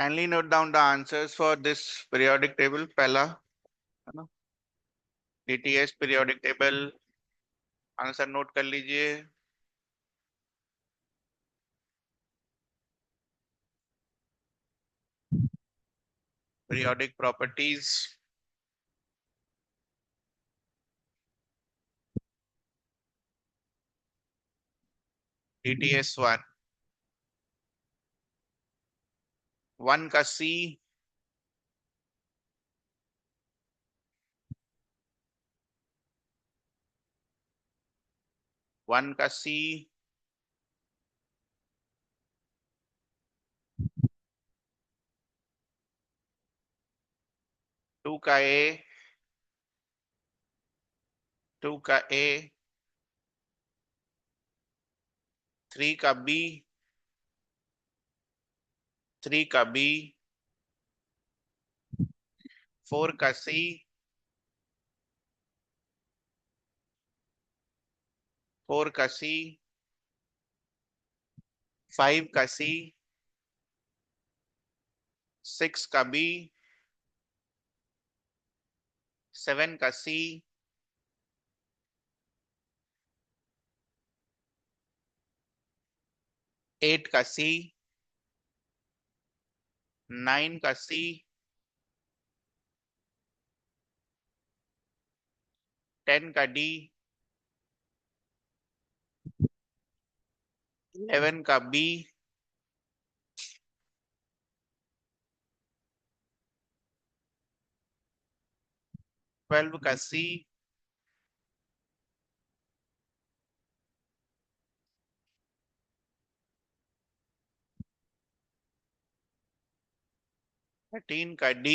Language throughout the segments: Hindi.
Kindly note down the answers for this periodic table. पहला है ना, DTS periodic table answer note कर लीजिए. Periodic properties. DTS 1. 1 का C. 1 का C. 2 का A. 2 का A. 3 का B. 3 का B. 4 का C. 4 का C. 5 का C. 6 का B. 7 का C. 8 का C. 9 का C. 10 का D. 11 का B. 12 का C. 13 का D.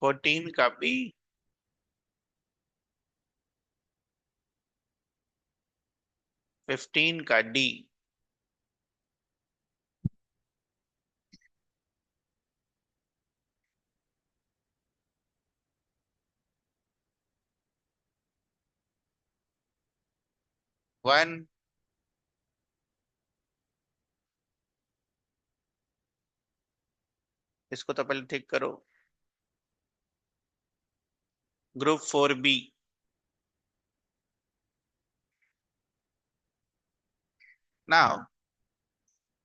14 का B. 15 का D. वन. इसको तो पहले ठीक करो. Group 4B. Now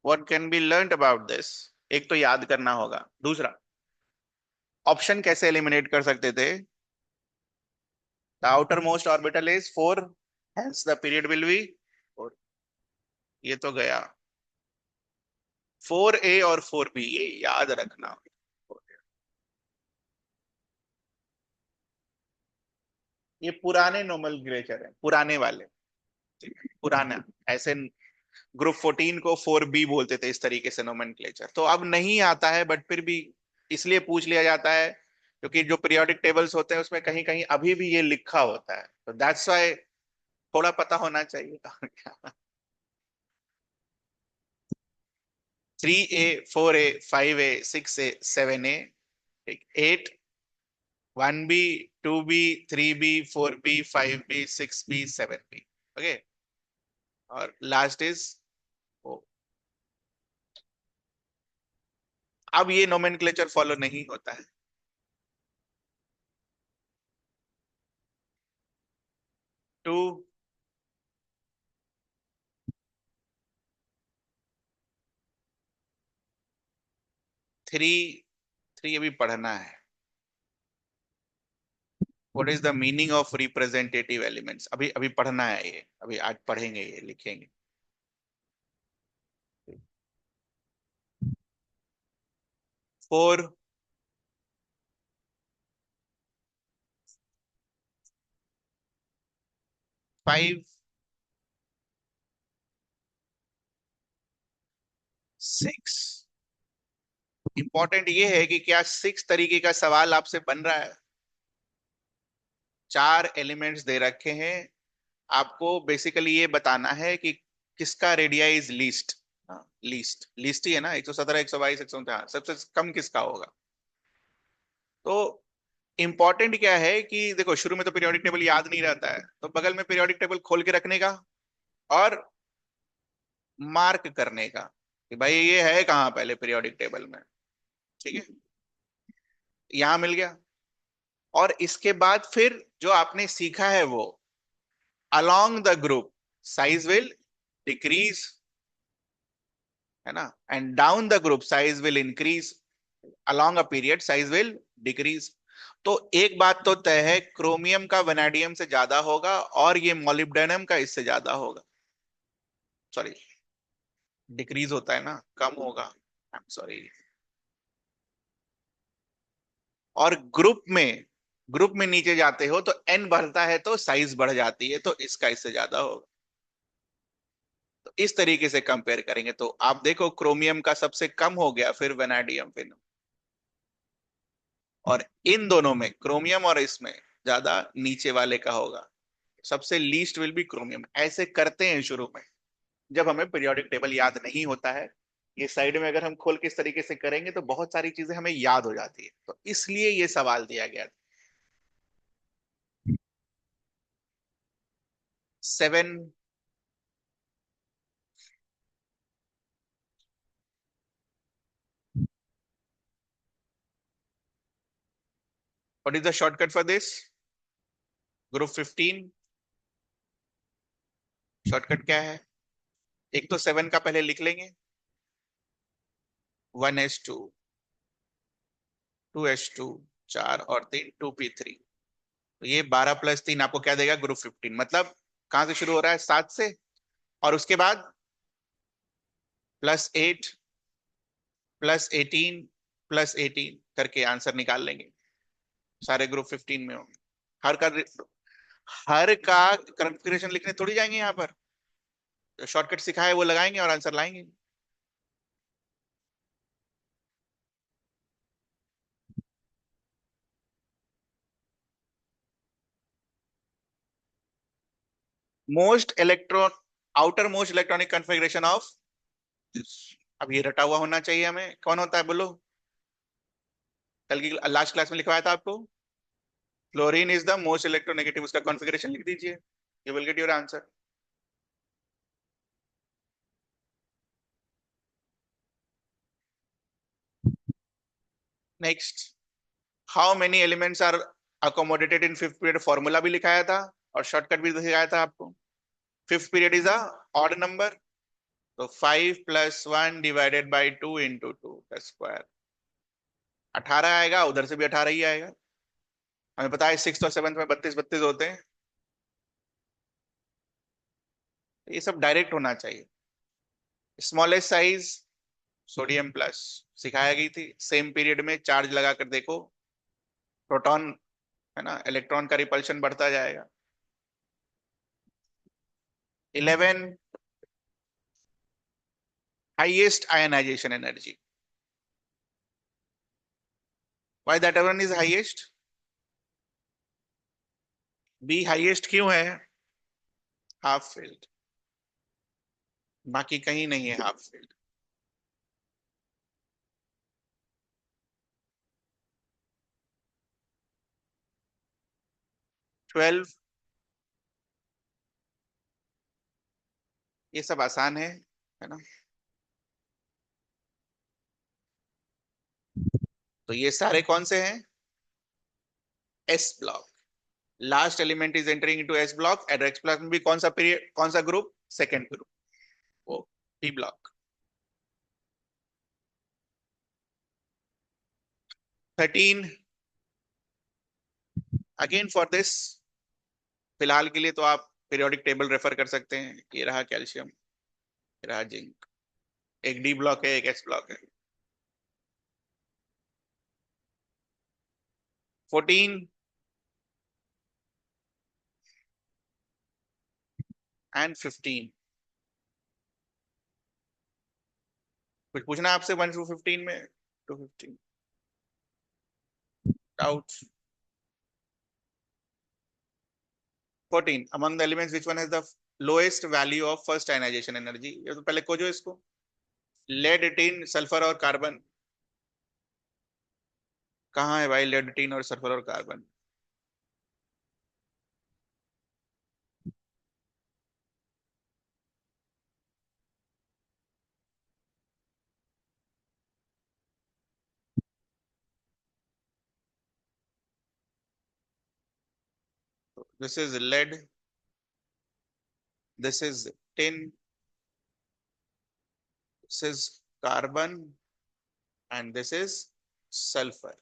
what can be learned about this. एक तो याद करना होगा. दूसरा, ऑप्शन कैसे एलिमिनेट कर सकते थे. The outer most orbital is 4, hence the period will be 4. ये तो गया. 4A और 4B ये याद रखना. ये पुराने नोमेनक्लेचर है, पुराने वाले. पुराना ऐसे ग्रुप 14 को 4B बोलते थे, इस तरीके से नोमेनक्लेचर. तो अब नहीं आता है, बट फिर भी इसलिए पूछ लिया जाता है क्योंकि जो पीरियोडिक टेबल्स होते हैं उसमें कहीं कहीं अभी भी ये लिखा होता है. तो दैट्स व्हाई थोड़ा पता होना चाहिए. 3A, 4A, 5A, 6A, 7A, 8, 1B, 2B, 3B, 4B, 5B, 6B, 7B. Okay. और लास्ट इज O. अब ये नोमेनक्लेचर फॉलो नहीं होता है. 2, 3. 3 अभी पढ़ना है. What is the meaning of representative elements, अभी अभी पढ़ना है ये. अभी आज पढ़ेंगे, ये लिखेंगे. 4. 5. 6. इंपॉर्टेंट ये है कि क्या 6 तरीके का सवाल आपसे बन रहा है. 4 एलिमेंट्स दे रखे हैं. आपको बेसिकली ये बताना है कि किसका radii is least. Least least ही है ना. 117, 122, 159, सबसे कम किसका होगा. तो इंपॉर्टेंट क्या है कि देखो, शुरू में तो पीरियोडिक टेबल याद नहीं रहता है, तो बगल में पीरियोडिक टेबल खोल के रखने का. और मार्क करने का कि भाई ये है कहाँ पहले पीरियोडिक टेबल में। ठीक है, यहां मिल गया। और इसके बाद फिर जो आपने सीखा है वो, along the group size will decrease, है ना, and down the group size will increase, along a period size will decrease। तो एक बात तो तय है, क्रोमियम का वैनेडियम से ज्यादा होगा और ये मोलिब्डेनम का इससे ज्यादा होगा। सॉरी, डिक्रीज होता है ना, कम होगा, आई एम सॉरी। और ग्रुप में नीचे जाते हो तो एन बढ़ता है तो साइज बढ़ जाती है, तो इसका इससे ज्यादा होगा। तो इस तरीके से कंपेयर करेंगे तो आप देखो क्रोमियम का सबसे कम हो गया, फिर वेनाडियम, फिर, और इन दोनों में क्रोमियम और इसमें ज्यादा नीचे वाले का होगा। सबसे लीस्ट विल बी क्रोमियम। ऐसे करते हैं शुरू में जब हमें पीरियोडिक टेबल याद नहीं होता है। ये साइड में अगर हम खोल के इस तरीके से करेंगे तो बहुत सारी चीजें हमें याद हो जाती है, तो इसलिए ये सवाल दिया गया। 7। What is the shortcut for this? Group 15। Shortcut क्या है? एक तो 7 का पहले लिख लेंगे, 1s2, 2s2, 4 और 3, 2p3। तो ये 12+3 आपको क्या देगा? ग्रुप 15। मतलब कहां से शुरू हो रहा है? 7 से, और उसके बाद +8, +18, +18 करके आंसर निकाल लेंगे। सारे ग्रुप 15 में होंगे। हर का हर का कन्फिग्रेशन लिखने थोड़ी जाएंगे यहाँ पर। जो शॉर्टकट सिखाए वो लगाएंगे और आंसर लाएंगे। Most electron outer most electronic configuration of, अब ये रटा हुआ होना चाहिए हमें। कौन होता है बोलो? कल की लास्ट क्लास में लिखवाया था आपको। Chlorine is the most electronegative, उसका कॉन्फ़िगरेशन लिख दीजिए, you will get your answer. Next, how many elements are accommodated in fifth period? Formula भी लिखाया था और शॉर्टकट भी दिखाया था आपको। Fifth period is a odd number, तो 5+1/2 × 2 का स्क्वायर 18 आएगा। उधर से भी 18 ही आएगा। हमें पता है सिक्स और सेवंथ में 32 32 होते हैं। ये सब डायरेक्ट होना चाहिए। स्मॉलेस्ट साइज सोडियम प्लस सिखाया गई थी। सेम पीरियड में चार्ज लगा कर देखो, प्रोटॉन, है ना, इलेक्ट्रॉन का रिपल्शन बढ़ता जाएगा। 11, highest ionisation energy. Why that one is highest? B highest क्यों है? हाफ फील्ड, बाकी कहीं नहीं है हाफ फील्ड। 12, ये सब आसान है ना। तो ये सारे कौन से हैं? S block. Last element is entering into S block, and x block में भी कौन सा पीरियड, कौन सा ग्रुप? सेकेंड ग्रुप, वो D block. 13, again for this, फिलहाल के लिए तो आप पीरियोडिक टेबल रेफर कर सकते हैं। ये रहा कैल्शियम, ये रहा जिंक। एक डी ब्लॉक है, एक एस ब्लॉक है। 14 एंड 15। कुछ पूछना है आपसे 1 to 15 में? 2 15 doubt. 14, among the elements which one has the lowest value of first ionization energy? ये तो पहले खोजो इसको। लेड, टिन, सल्फर और कार्बन। कहाँ है भाई लेड, टिन और सल्फर और carbon? This is lead. This is tin. This is carbon, and this is sulfur.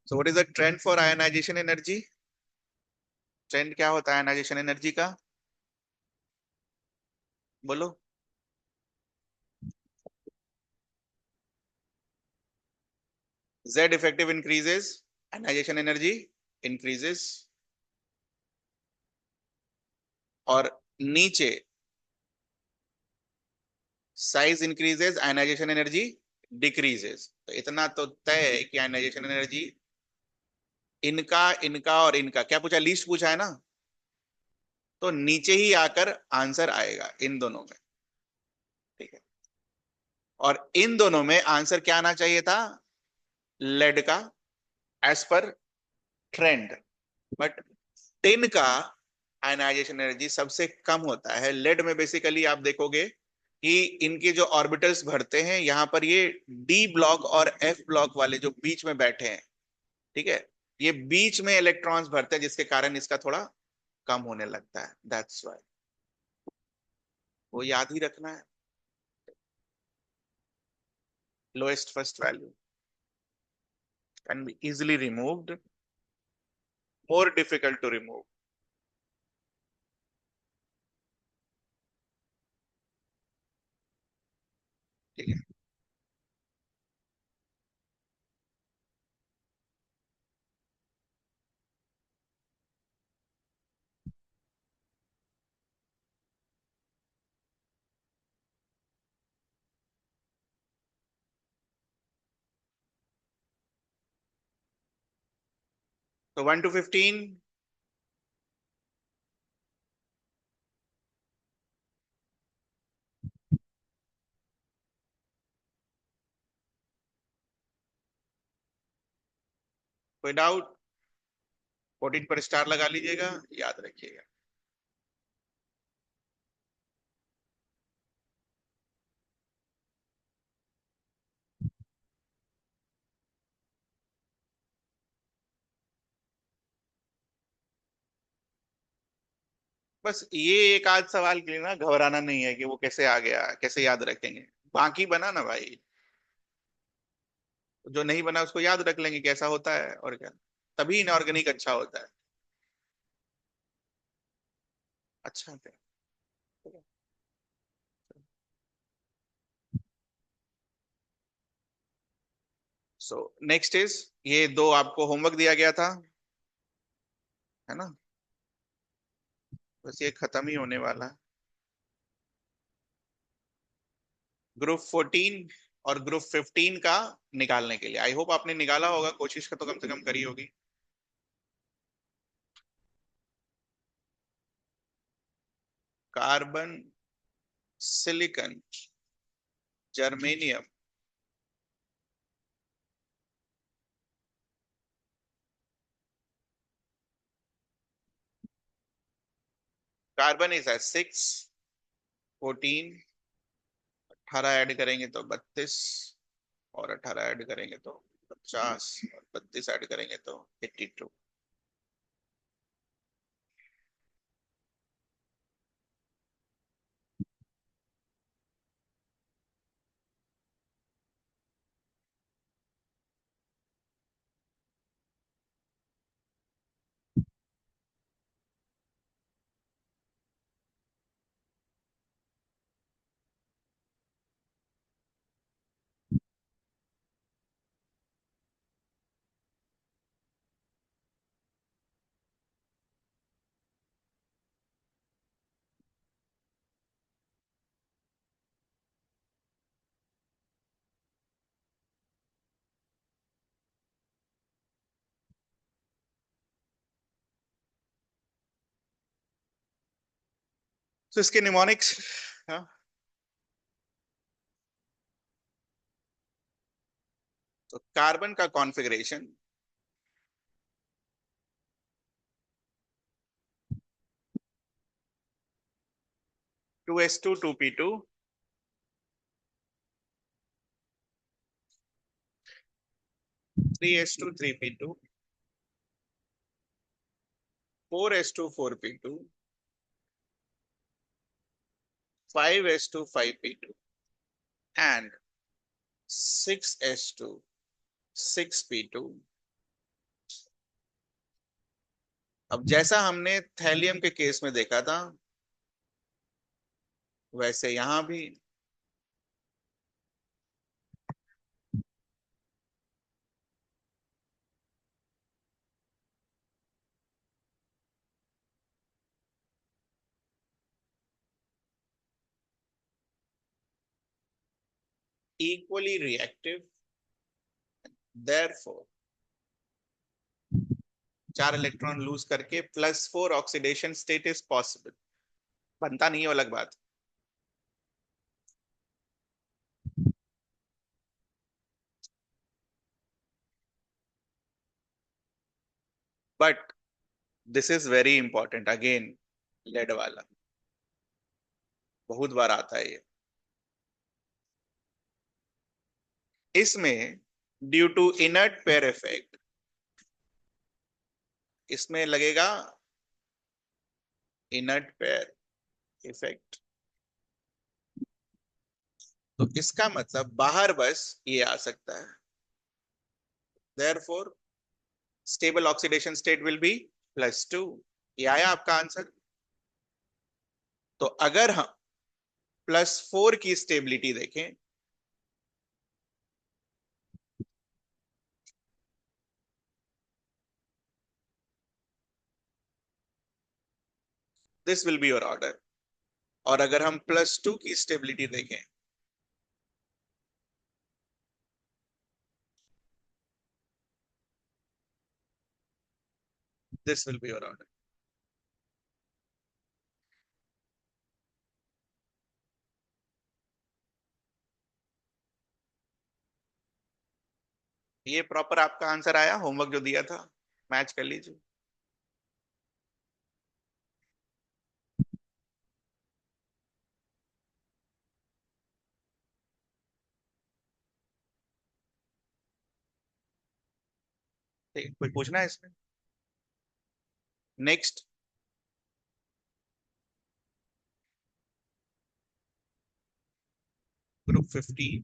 So what is the trend for ionization energy? Trend क्या होता है आयनाइजेशन एनर्जी का? बोलो. Z effective increases, ionization energy increases. और नीचे size increases, ionisation energy decreases. तो इतना तो तय है कि आयनाइजेशन एनर्जी इनका, इनका और इनका, क्या पूछा, लीस्ट पूछा है ना, तो नीचे ही आकर आंसर आएगा इन दोनों में. ठीक है. और इन दोनों में आंसर क्या आना चाहिए था? लेड का, as per trend. But tin का आयनाइजेशन एनर्जी सबसे कम होता है. लेड में बेसिकली आप देखोगे कि इनके जो ऑर्बिटल्स भरते हैं यहां पर, ये डी ब्लॉक और एफ ब्लॉक वाले जो बीच में बैठे हैं, ठीक है, ये बीच में इलेक्ट्रॉन्स भरते हैं, जिसके कारण इसका थोड़ा कम होने लगता है. That's why. वो याद ही रखना है. Lowest first value can be easily removed, more difficult to remove. ठीक है. तो 1 to 15. कोई डाउट? 14 पर स्टार लगा लीजिएगा, याद रखिएगा. बस ये एक आध सवाल के लिए ना घबराना नहीं है कि वो कैसे आ गया, कैसे याद रखेंगे. बाकी बना ना भाई, जो नहीं बना उसको याद रख लेंगे कैसा होता है, और क्या. तभी इनऑर्गेनिक अच्छा होता है. अच्छा है. सो नेक्स्ट इज, ये दो आपको होमवर्क दिया गया था, है ना. बस ये खत्म ही होने वाला है. ग्रुप 14 और ग्रुप 15 का निकालने के लिए, आई होप आपने निकाला होगा, कोशिश का तो कम से कम करी होगी. Carbon, silicon, germanium. Carbon is है 6, 14, 18 ऐड करेंगे तो 32, और 18 ऐड करेंगे तो 50, और 32 ऐड करेंगे तो 82. तो इसके निमोनिक्स. हाँ. तो कार्बन का configuration 2s2 2p2, 3s2 3p2, 4s2 4p2, 5s2 5p2 and 6s2 6p2। अब जैसा हमने थैलियम के केस में देखा था वैसे यहां भी equally reactive, therefore 4 electron lose करके +4 ऑक्सीडेशन स्टेट इज पॉसिबल। बनता नहीं है वो अलग बात, but this is very important again. Lead वाला बहुत बार आता है ये। इसमें due to inert pair effect इसमें लगेगा इनर्ट पेयर इफेक्ट। तो इसका मतलब बाहर बस ये आ सकता है, therefore stable oxidation state will be +2। ये आया आपका आंसर। तो अगर हम +4 की स्टेबिलिटी देखें, this will be your order. और अगर हम +2 की स्टेबिलिटी देखें, this will be your order. ये प्रॉपर आपका आंसर आया, होमवर्क जो दिया था मैच कर लीजिए। ठीक, कोई पूछना है इसमें? Next. Group 15।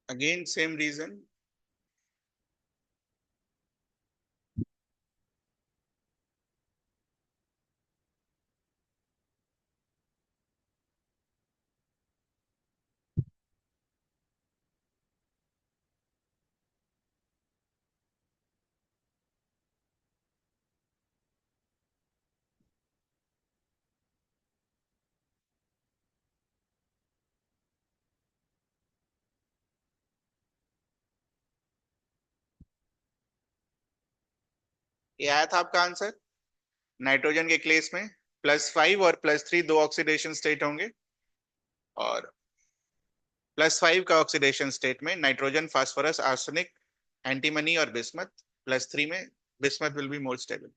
Again same reason. ये आया था आपका आंसर। नाइट्रोजन के केस में +5 और +3 दो ऑक्सीडेशन स्टेट होंगे, और +5 का ऑक्सीडेशन स्टेट में नाइट्रोजन, फास्फोरस, आर्सेनिक, एंटीमनी और बिस्मथ। +3 में bismuth will be more stable.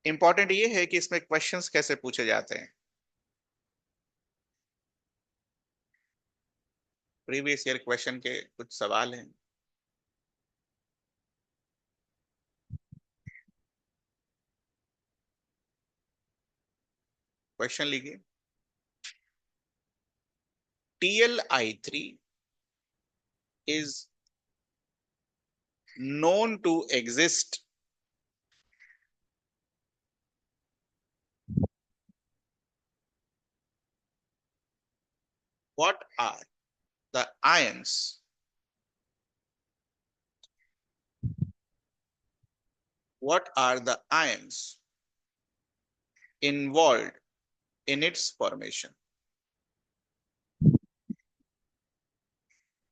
Important ये है कि इसमें क्वेश्चंस कैसे पूछे जाते हैं। प्रीवियस ईयर क्वेश्चन के कुछ सवाल हैं। क्वेश्चन लिखिए। TlI3 is known to exist. What are the ions? What are the ions involved in its formation?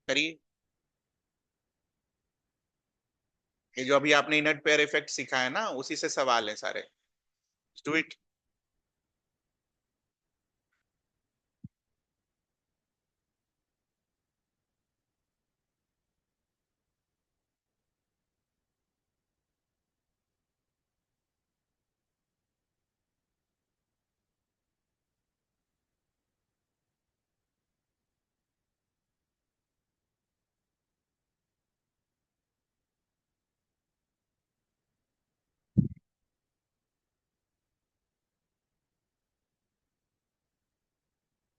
करिए। ये जो अभी आपने इनर्ट पेयर इफेक्ट सीखा है ना, उसी से सवाल है सारे। Do it.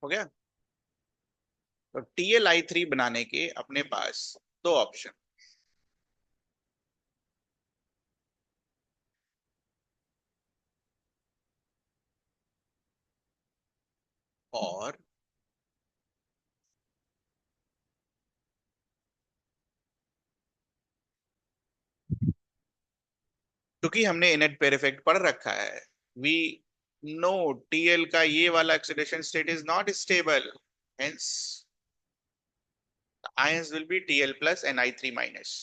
हो गया। तो TlI3 बनाने के अपने पास दो ऑप्शन, और क्योंकि हमने इनर्ट पेयर इफेक्ट पढ़ रखा है, वी नो Tl का ये वाला oxidation state is not stable, hence ions will be Tl plus and I3 minus.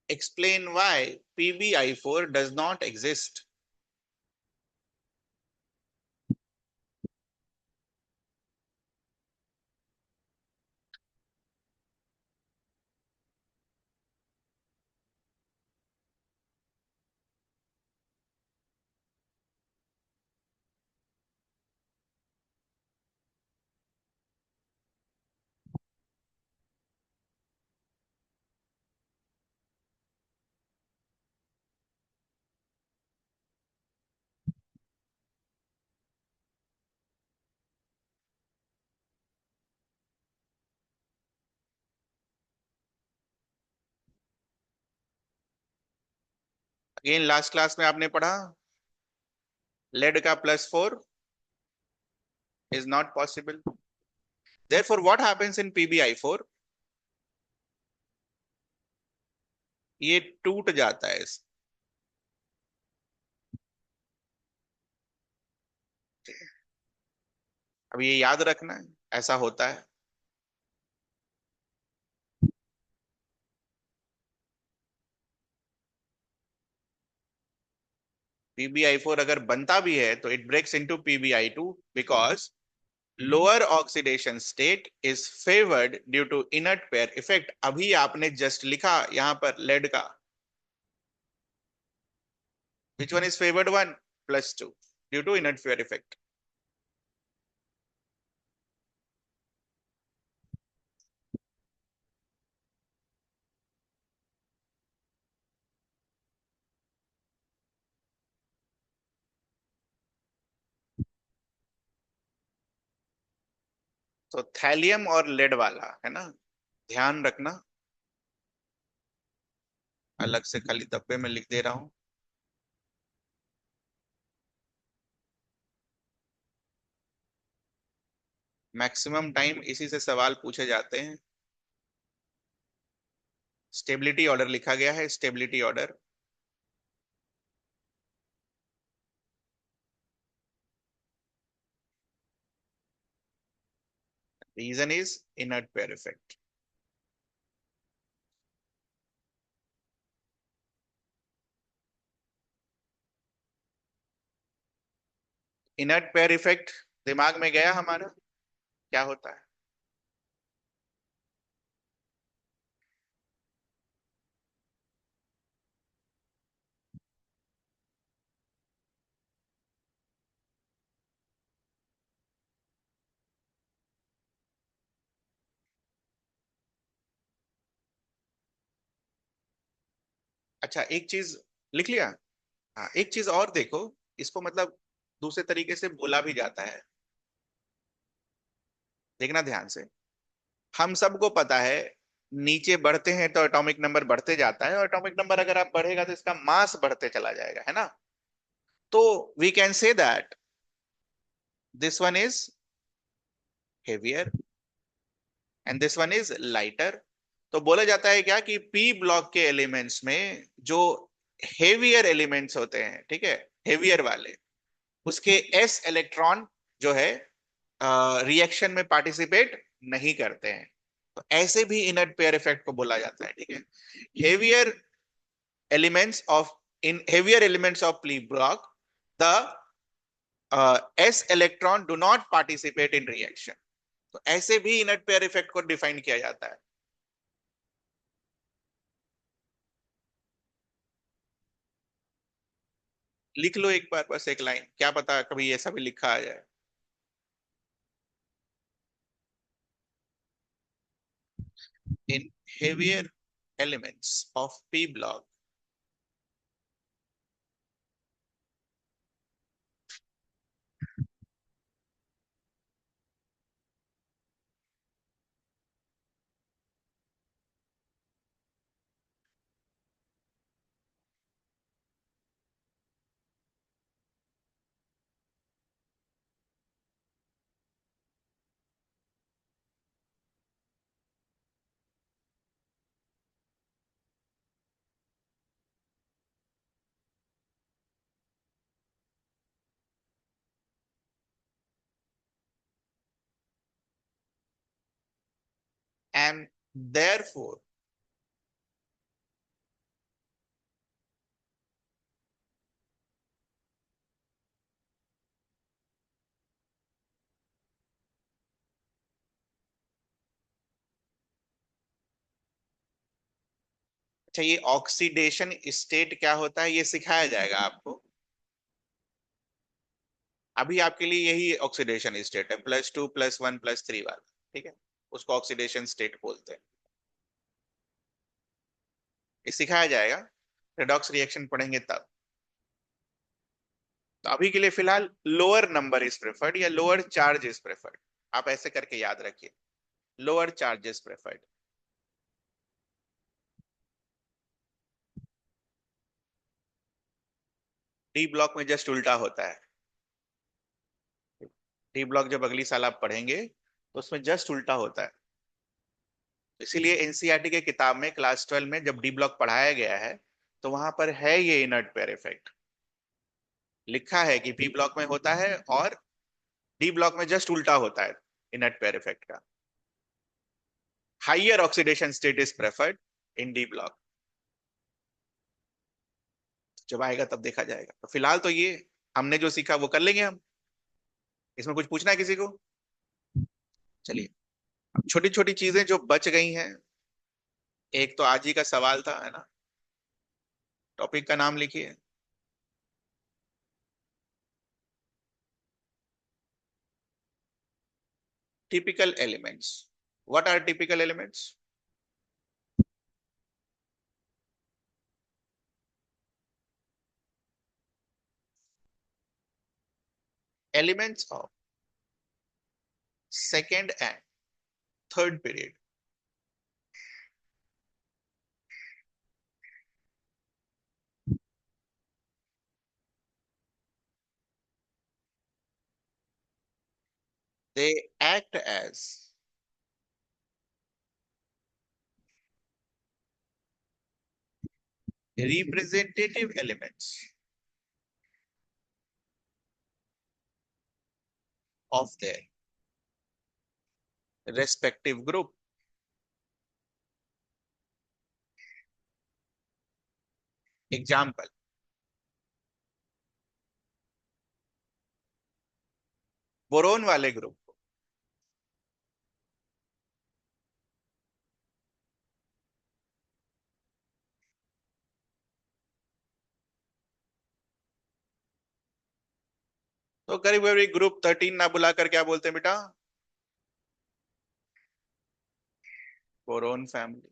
Explain why PbI4 does not exist. Again last class में आपने पढ़ा लेड का +4 is not possible. Therefore, what happens in PbI4? ये टूट जाता है। अब ये याद रखना है, ऐसा होता है। PbI4 अगर बनता भी है तो it breaks into PbI2 because lower oxidation state is favoured due to inert pair effect. अभी आपने जस्ट लिखा यहां पर लेड का, which one is favored one? +2 due to inert pair effect. तो थैलियम और लेड वाला है ना, ध्यान रखना। अलग से खाली डब्बे में लिख दे रहा हूं। मैक्सिमम टाइम इसी से सवाल पूछे जाते हैं। स्टेबिलिटी ऑर्डर लिखा गया है, stability order. Reason is inert pair effect. Inert pair effect दिमाग में गया हमारा, क्या होता है? अच्छा, एक चीज लिख लिया। हाँ, एक चीज और देखो, इसको मतलब दूसरे तरीके से बोला भी जाता है, देखना ध्यान से। हम सबको पता है, नीचे बढ़ते हैं तो एटॉमिक नंबर बढ़ते जाता है, और एटॉमिक नंबर अगर आप बढ़ेगा तो इसका मास बढ़ते चला जाएगा, है ना? तो we can say that this one is heavier and this one is lighter. तो बोला जाता है क्या कि पी ब्लॉक के एलिमेंट्स में जो हेवियर एलिमेंट्स होते हैं, ठीक है, हेवियर वाले, उसके एस इलेक्ट्रॉन जो है रिएक्शन में पार्टिसिपेट नहीं करते हैं। तो ऐसे भी इनर्ट पेयर इफेक्ट को बोला जाता है, ठीक है। Heavier elements of in heavier elements of P block, the S electron do not participate in reaction. तो ऐसे भी इनर्ट पेयर इफेक्ट को डिफाइन किया जाता है। लिख लो एक बार बस एक लाइन, क्या पता कभी ऐसा भी लिखा आ जाए। In heavier elements of p block, and therefore, अच्छा ये ऑक्सीडेशन स्टेट क्या होता है ये सिखाया जाएगा आपको। अभी आपके लिए यही ऑक्सीडेशन स्टेट है, +2 +1 +3 वाला, ठीक है। उसको ऑक्सीडेशन स्टेट बोलते हैं। ये सिखाया जाएगा, रेडॉक्स रिएक्शन पढ़ेंगे तब। तो अभी के लिए फिलहाल लोअर नंबर इज प्रेफर्ड या लोअर चार्ज इज प्रेफर्ड, आप ऐसे करके याद रखिए, lower charge is preferred. D block में जस्ट उल्टा होता है। डी ब्लॉक जब अगली साल आप पढ़ेंगे तो उसमें जस्ट उल्टा होता है। इसीलिए एनसीईआरटी के किताब में क्लास 12 में जब डी ब्लॉक पढ़ाया गया है तो वहां पर है ये इनर्ट पेयर इफेक्ट, लिखा है कि पी ब्लॉक में होता है और डी ब्लॉक में जस्ट उल्टा होता है इनर्ट पेयर इफेक्ट का। Higher oxidation state is preferred in D block. जब आएगा तब देखा जाएगा, तो फिलहाल तो ये हमने जो सीखा वो कर लेंगे हम। इसमें कुछ पूछना है किसी को? चलिए, अब छोटी छोटी चीजें जो बच गई हैं, एक तो आज ही का सवाल था, है ना? टॉपिक का नाम लिखिए। Typical elements. What are typical elements? Elements of second and third period, they act as representative elements of their respective group. Example, boron वाले ग्रुप को तो करीब करीब ग्रुप 13 ना बुलाकर क्या बोलते हैं बेटा? Boron family.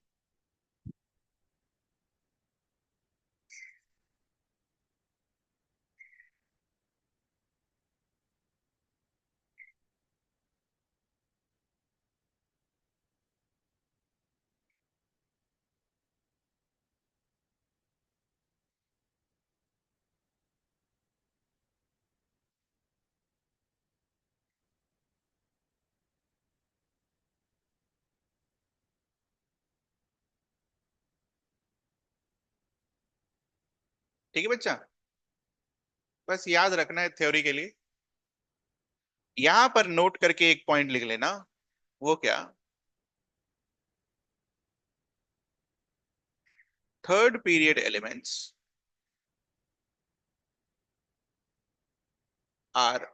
ठीक है बच्चा, बस याद रखना है थ्योरी के लिए। यहां पर नोट करके एक पॉइंट लिख लेना। वो क्या? Third period elements are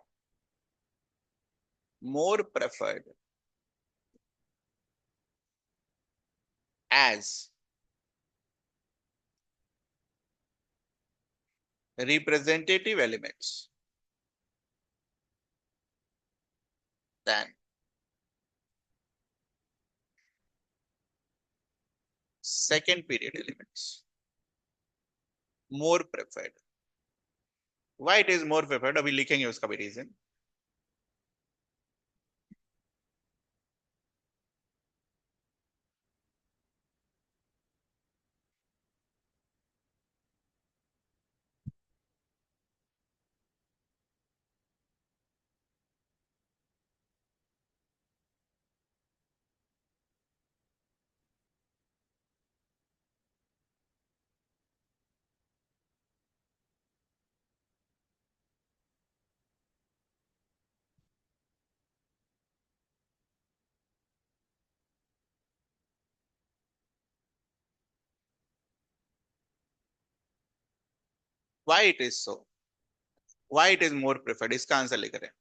more preferred as representative elements than second period elements. More preferred. Why it is more preferred? अभी लिखेंगे उसका भी reason. Why it is so? Why it is more preferred? इसका आंसर लिख रहे हैं।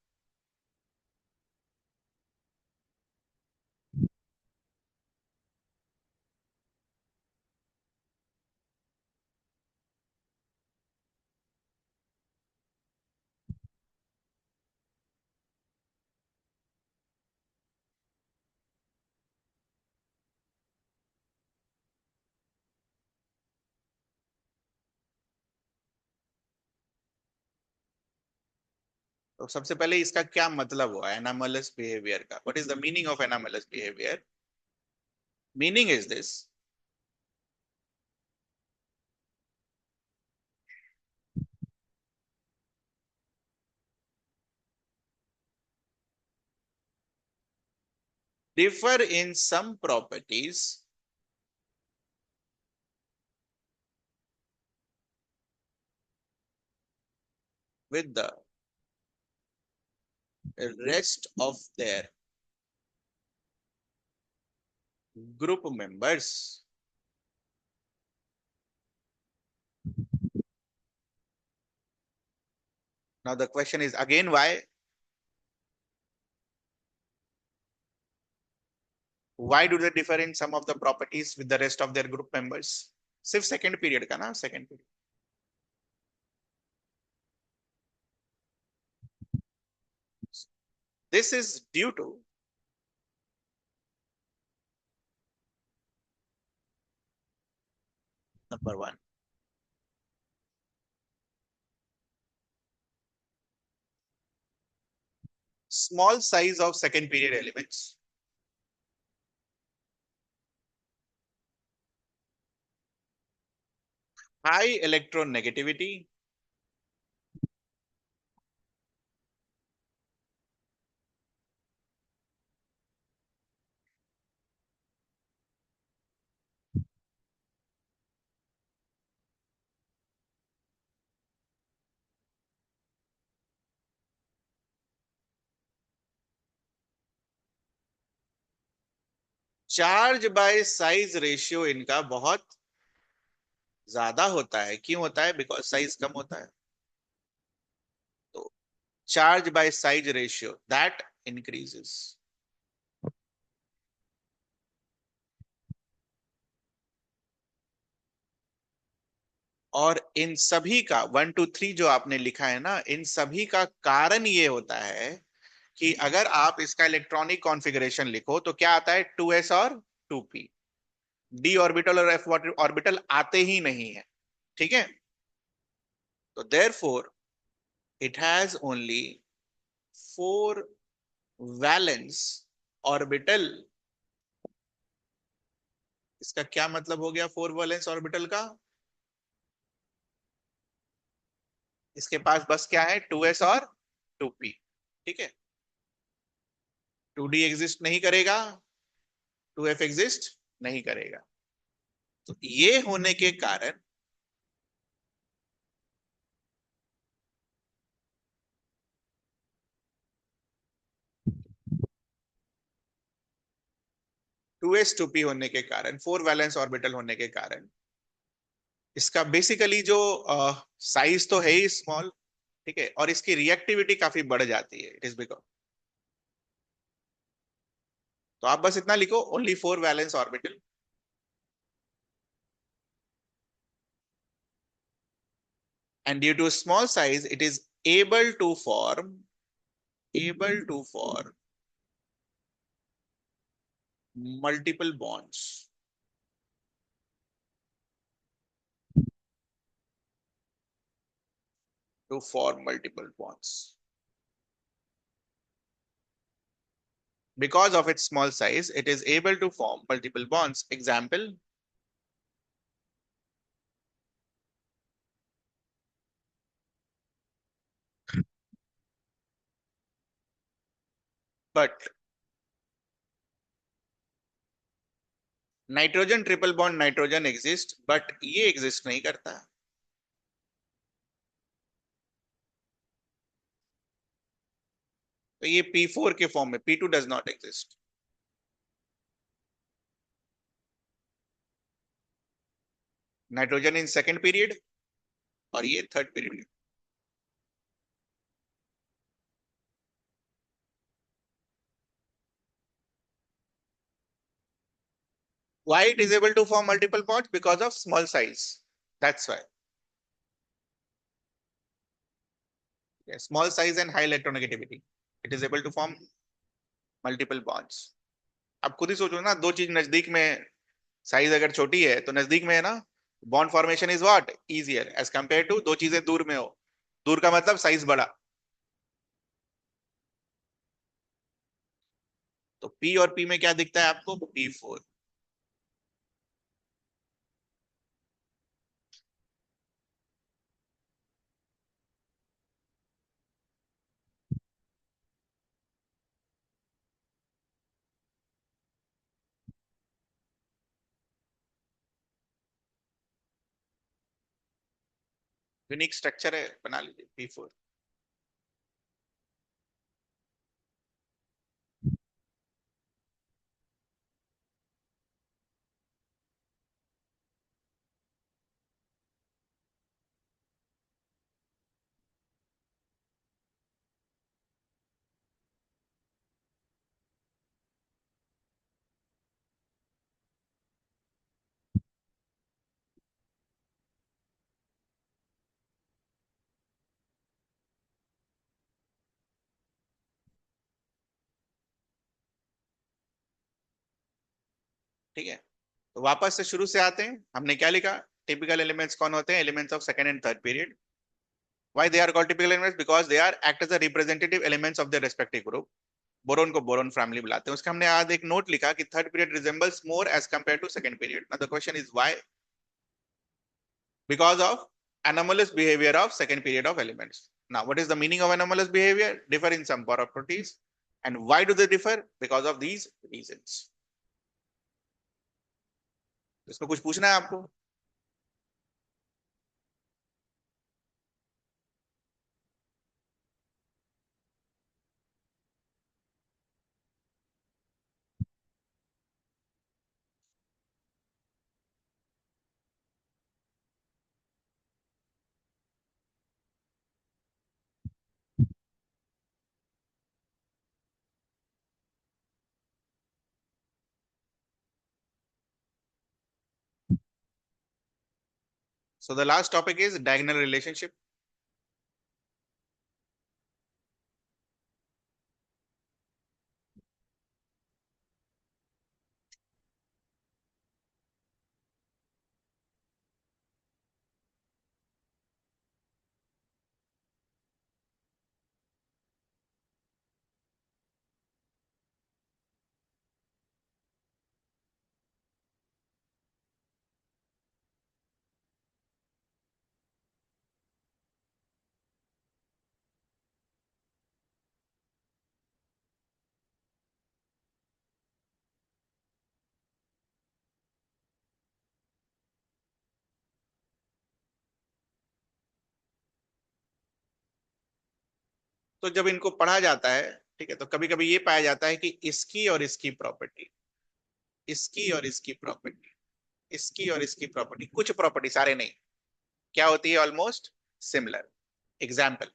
तो सबसे पहले इसका क्या मतलब हुआ एनामलस बिहेवियर का? What is the meaning of anomalous behaviour? Meaning is this: differ in some properties with the rest of their group members. Now the question is again why? Why do they differ in some of the properties with the rest of their group members? सिर्फ सेकंड पीरियड का ना, second period. This is due to number one, small size of second period elements, high electronegativity, charge by size ratio इनका बहुत ज्यादा होता है। क्यों होता है? बिकॉज साइज कम होता है। तो charge by size ratio that increases. और इन सभी का 1 2 3 जो आपने लिखा है ना, इन सभी का कारण ये होता है कि अगर आप इसका इलेक्ट्रॉनिक कॉन्फ़िगरेशन लिखो तो क्या आता है? 2s और 2p। डी ऑर्बिटल और एफ ऑर्बिटल आते ही नहीं है। ठीक है? तो therefore it has only 4 valence orbital. इसका क्या मतलब हो गया 4 वैलेंस ऑर्बिटल का? इसके पास बस क्या है? 2s और 2p। ठीक है? 2d एग्जिस्ट नहीं करेगा, 2f एग्जिस्ट नहीं करेगा। तो ये होने के कारण 2s 2p होने के कारण, 4 वैलेंस ऑर्बिटल होने के कारण इसका बेसिकली जो साइज तो है ही स्मॉल। ठीक है? और इसकी रिएक्टिविटी काफी बढ़ जाती है। इट इज बिकॉज, तो आप बस इतना लिखो, only 4 valence orbital and due to small size it is able to form multiple bonds, to form multiple bonds because of its small size. It is able to form multiple bonds. Example, but nitrogen triple bond nitrogen exist, but ये एग्जिस्ट नहीं करता। तो ये P4 के फॉर्म में, P2 does not exist. Nitrogen in second period और ये third period. Why it is able to form multiple bonds? Because of small size. That's why. Yeah, small size and high electronegativity. It is able to form multiple bonds. अब खुद ही सोचो ना, दो चीज नजदीक में, साइज अगर छोटी है तो नजदीक में है ना, bond formation is what easier as compare to दो चीजें दूर में हो। दूर का मतलब साइज बड़ा। तो P और P में क्या दिखता है आपको? P4। यूनिक स्ट्रक्चर है, बना लीजिए P4। ठीक है? तो वापस से शुरू से आते हैं। हमने क्या लिखा? टिपिकल एलिमेंट्स कौन होते हैं? Elements of second and third period. Why they are called typical elements? Because they are act as a representative elements of their respective group. Boron को बोरोन फैमिली बुलाते हैं. उसके हमने आज एक नोट लिखा कि third period resembles more as compare to second period. Now the question is why? Because of anomalous behavior of second period of elements. Now, what is the meaning of anomalous behavior? Differ in some properties. And why do they differ? Because of these reasons. इसमें कुछ पूछना है आपको? So the last topic is diagonal relationship. तो जब इनको पढ़ा जाता है, ठीक है, तो कभी कभी ये पाया जाता है कि इसकी और इसकी प्रॉपर्टी, इसकी और इसकी प्रॉपर्टी, इसकी और इसकी प्रॉपर्टी, कुछ प्रॉपर्टी, सारे नहीं, क्या होती है? Almost similar. एग्जाम्पल.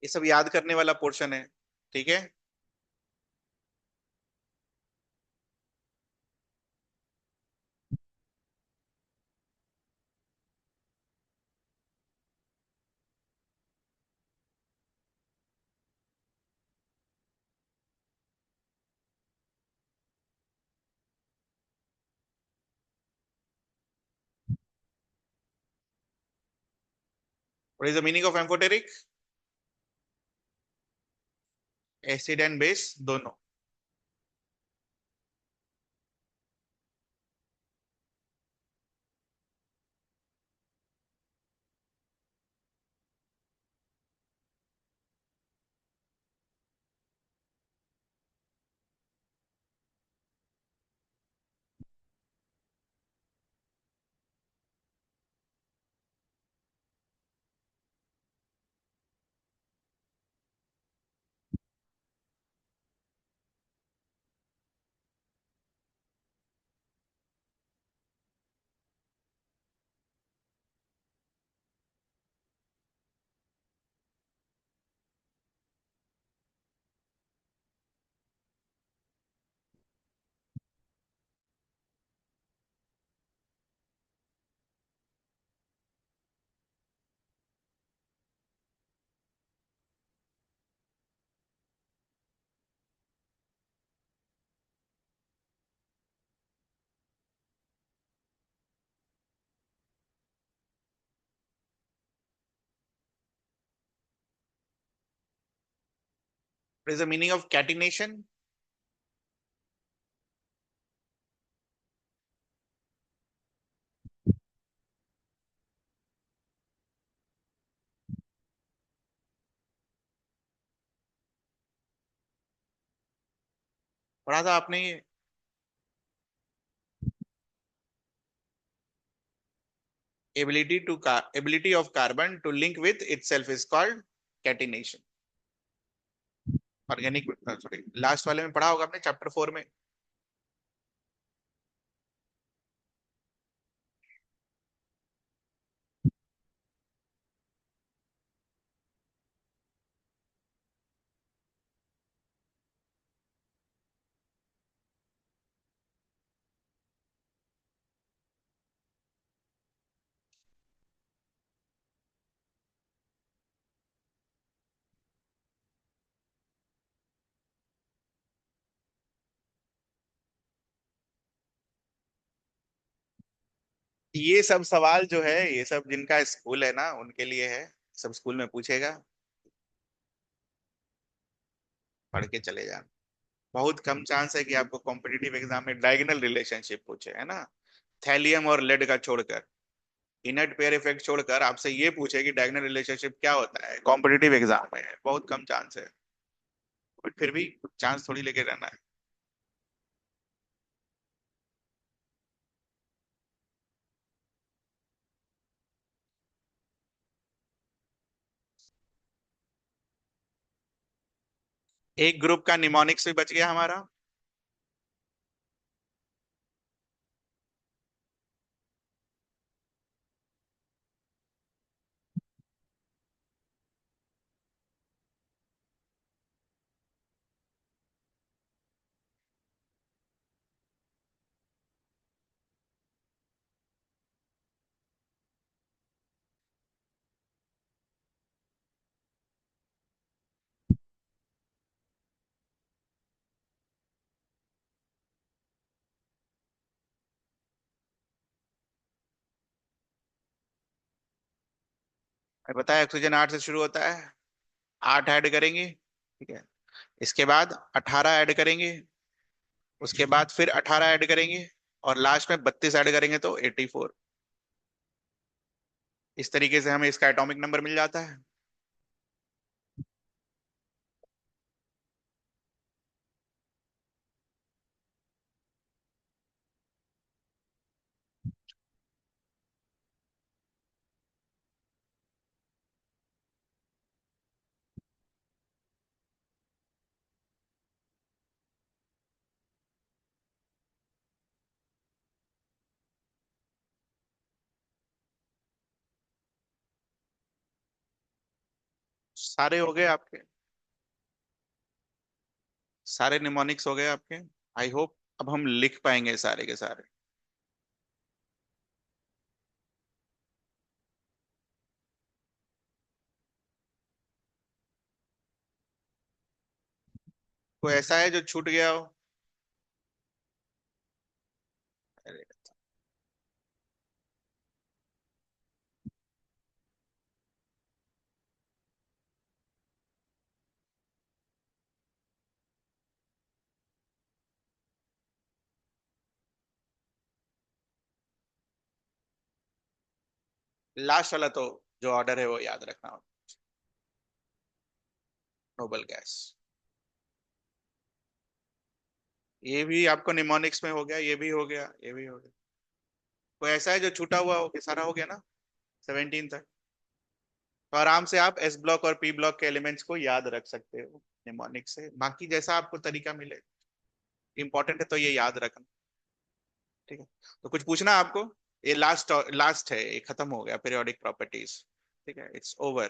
ये सब याद करने वाला पोर्शन है, ठीक है. What is the meaning of amphoteric? Acid and base दोनों. What is the meaning of catenation? पढ़ा था आपने ये? ability of carbon to link with itself is called catenation. Organic, sorry, last वाले में पढ़ा होगा आपने चैप्टर 4 में। ये सब सवाल जो है, ये सब जिनका स्कूल है ना उनके लिए है, सब स्कूल में पूछेगा, पढ़ के चले जाना। बहुत कम चांस है कि आपको कॉम्पिटिटिव एग्जाम में डायगोनल रिलेशनशिप पूछे, है ना। थैलियम और लेड का छोड़कर, इनर्ट पेयर इफेक्ट छोड़कर आपसे ये पूछे कि डायगोनल रिलेशनशिप क्या होता है, कॉम्पिटिटिव एग्जाम में है, बहुत कम चांस है। बट फिर भी चांस थोड़ी लेके रहना है। एक ग्रुप का निमोनिक्स भी बच गया हमारा। बताया ऑक्सीजन 8 से शुरू होता है, 8 ऐड करेंगे, ठीक है। इसके बाद 18 ऐड करेंगे, उसके बाद फिर 18 ऐड करेंगे, और लास्ट में 32 ऐड करेंगे तो 84। इस तरीके से हमें इसका एटॉमिक नंबर मिल जाता है। सारे हो गए आपके, सारे निमोनिक्स हो गए आपके। आई होप अब हम लिख पाएंगे सारे के सारे। कोई ऐसा है जो छूट गया हो? अरे, लास्ट वाला तो जो ऑर्डर है वो याद रखना। नोबल गैस, ये भी आपको निमोनिक्स में हो गया, ये भी हो गया, ये भी हो गया। कोई ऐसा है जो छूटा हुआ हो कि सारा हो गया ना 17 तक? तो आराम से आप एस ब्लॉक और पी ब्लॉक के एलिमेंट्स को याद रख सकते हो निमोनिक से, बाकी जैसा आपको तरीका मिले। इंपॉर्टेंट है तो ये याद रखना, ठीक है। तो कुछ पूछना है आपको? ये लास्ट लास्ट है, ये खत्म हो गया पीरियोडिक प्रॉपर्टीज, ठीक है, इट्स ओवर।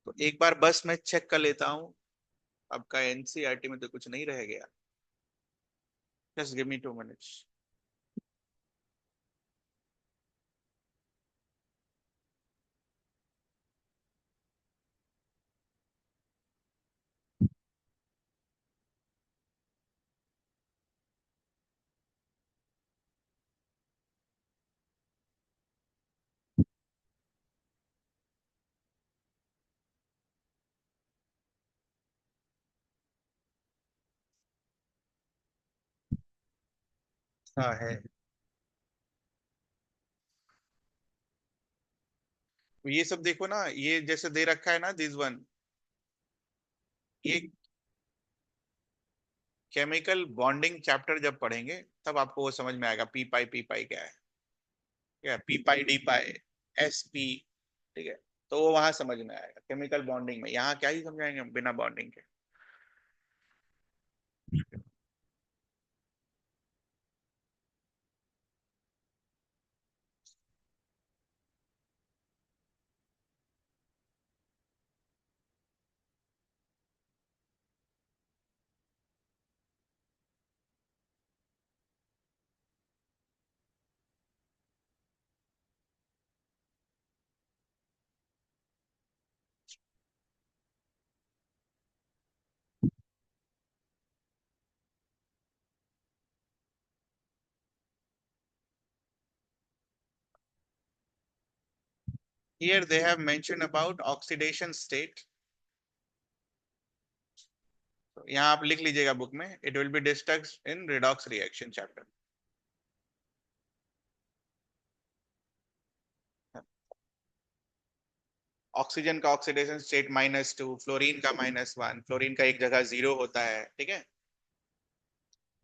तो एक बार बस मैं चेक कर लेता हूँ, आपका एनसीईआरटी में तो कुछ नहीं रह गया। Just give me 2 minutes. हाँ है। ये सब देखो ना, ये जैसे दे रखा है ना दिस वन, ये केमिकल बॉन्डिंग चैप्टर जब पढ़ेंगे तब आपको वो समझ में आएगा, पी पाई क्या है। क्या पी पाई डी पाई एस पी, ठीक है। तो वो वहां समझ में आएगा केमिकल बॉन्डिंग में, यहाँ क्या ही समझाएंगे हम बिना बॉन्डिंग के। Here they have mentioned about oxidation state. तो यहाँ आप लिख लीजिएगा बुक में, it will be discussed in redox reaction chapter. Oxygen का ऑक्सीडेशन स्टेट -2, फ्लोरीन का -1, फ्लोरीन का एक जगह 0 होता है, ठीक है।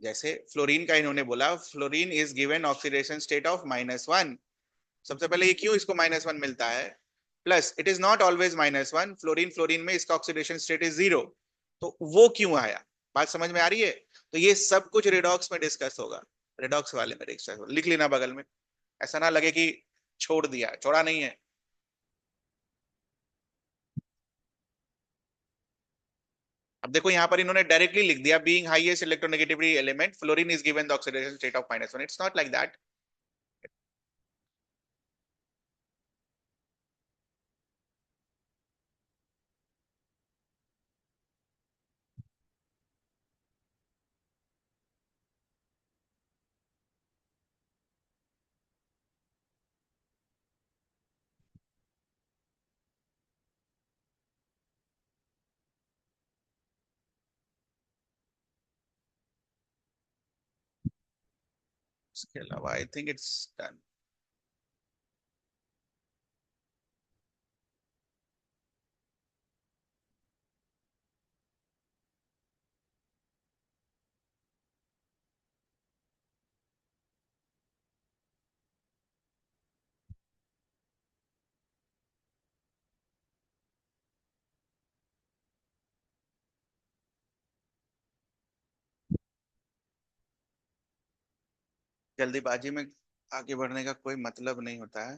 जैसे फ्लोरीन का इन्होंने बोला, fluorine is given oxidation state of -1। सबसे पहले ये क्यों इसको -1 मिलता है, plus it is not always -1, fluorine fluorine में इसका ऑक्सीडेशन स्टेट इज 0। तो वो क्यों आया, बात समझ में आ रही है। तो ये सब कुछ रिडॉक्स में डिस्कस होगा, रिडॉक्स वाले में डिस्कस होगा, लिख लेना बगल में, ऐसा ना लगे कि छोड़ दिया, छोड़ा नहीं है। अब देखो यहाँ पर इन्होंने डायरेक्टली लिख दिया, being highest electronegativity element fluorine is given the oxidation state of -1, it's not like that. इसके अलावा आई थिंक इट्स डन। जल्दीबाजी में आगे बढ़ने का कोई मतलब नहीं होता है।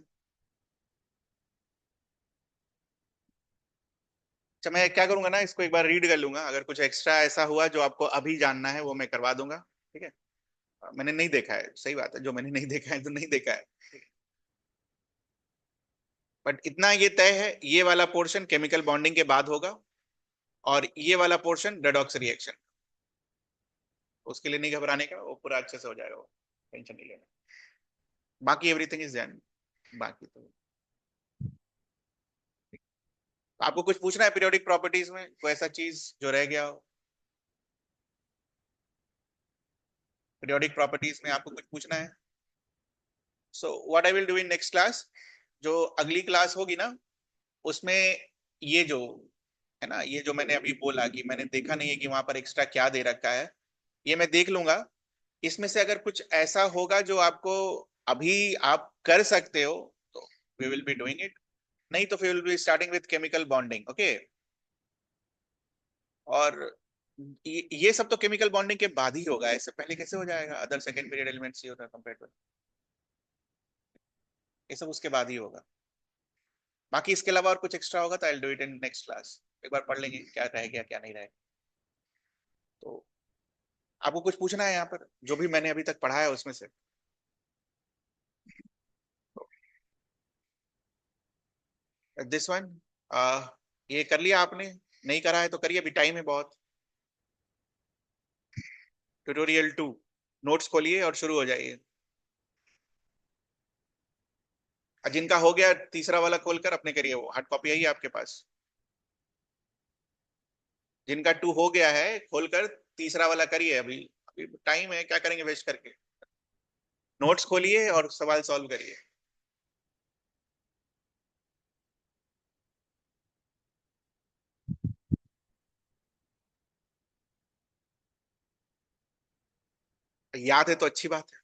अच्छा मैं क्या करूंगा ना, इसको एक बार रीड कर लूंगा, अगर कुछ एक्स्ट्रा ऐसा हुआ जो आपको अभी जानना है वो मैं करवा दूंगा, ठीक है। मैंने नहीं देखा है, सही बात है, जो मैंने नहीं देखा है तो नहीं देखा है। बट इतना ये तय है, ये वाला पोर्शन केमिकल बॉन्डिंग के बाद होगा, और ये वाला पोर्शन रेडॉक्स रिएक्शन, उसके लिए नहीं घबराने का, वो पूरा अच्छे से हो जाएगा, वो टेंशन नहीं लेना। बाकी एवरीथिंग इज डन। बाकी तो आपको कुछ पूछना है पीरियोडिक प्रॉपर्टीज में, कोई ऐसा चीज जो रह गया हो, पीरियोडिक प्रॉपर्टीज में आपको कुछ पूछना है। So what I will do in next class, जो अगली क्लास होगी ना, उसमें ये जो है ना, ये जो मैंने अभी बोला कि मैंने देखा नहीं है कि वहां पर एक्स्ट्रा क्या दे रखा है, ये मैं देख लूंगा। इसमें से अगर कुछ ऐसा होगा जो आपको अभी आप कर सकते हो, तो we will be doing it, नहीं तो फिर will be starting with chemical bonding, okay. और ये सब तो केमिकल बॉन्डिंग के बाद ही होगा, इससे पहले कैसे हो जाएगा, अदर सेकंड पीरियड एलिमेंट्स ही होता है कंपेयर टू, ये सब उसके बाद ही होगा। बाकी इसके अलावा और कुछ एक्स्ट्रा होगा तो I will do it in next class, एक बार पढ़ लेंगे क्या रह गया क्या नहीं रहे। तो आपको कुछ पूछना है यहाँ पर जो भी मैंने अभी तक पढ़ा है उसमें से। दिस वन, ये कर लिया आपने, नहीं करा है तो करिए, अभी टाइम है बहुत। ट्यूटोरियल 2, नोट्स खोलिए और शुरू हो जाइए। और जिनका हो गया तीसरा वाला खोलकर अपने करिए, वो हार्ड कॉपी है ही आपके पास। जिनका 2 हो गया है खोलकर तीसरा वाला करिए, अभी अभी टाइम है, क्या करेंगे वेस्ट करके। नोट्स खोलिए और सवाल सॉल्व करिए। याद है तो अच्छी बात है।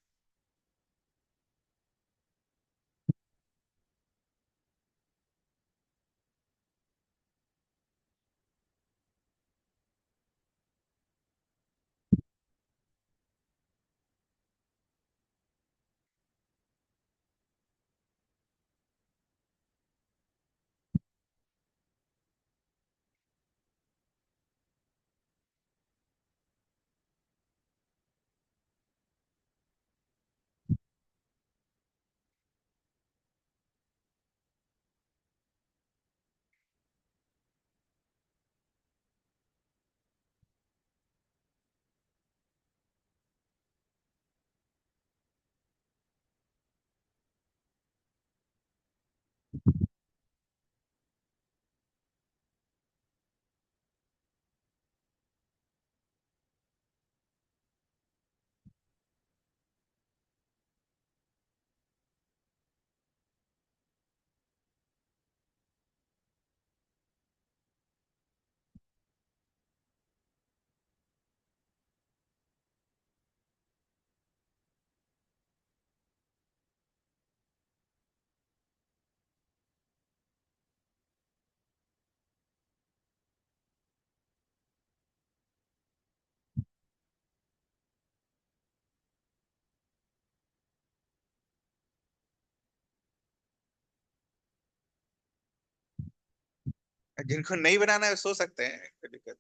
जिनको नहीं बनाना है सो सकते हैं, कोई दिक्कत।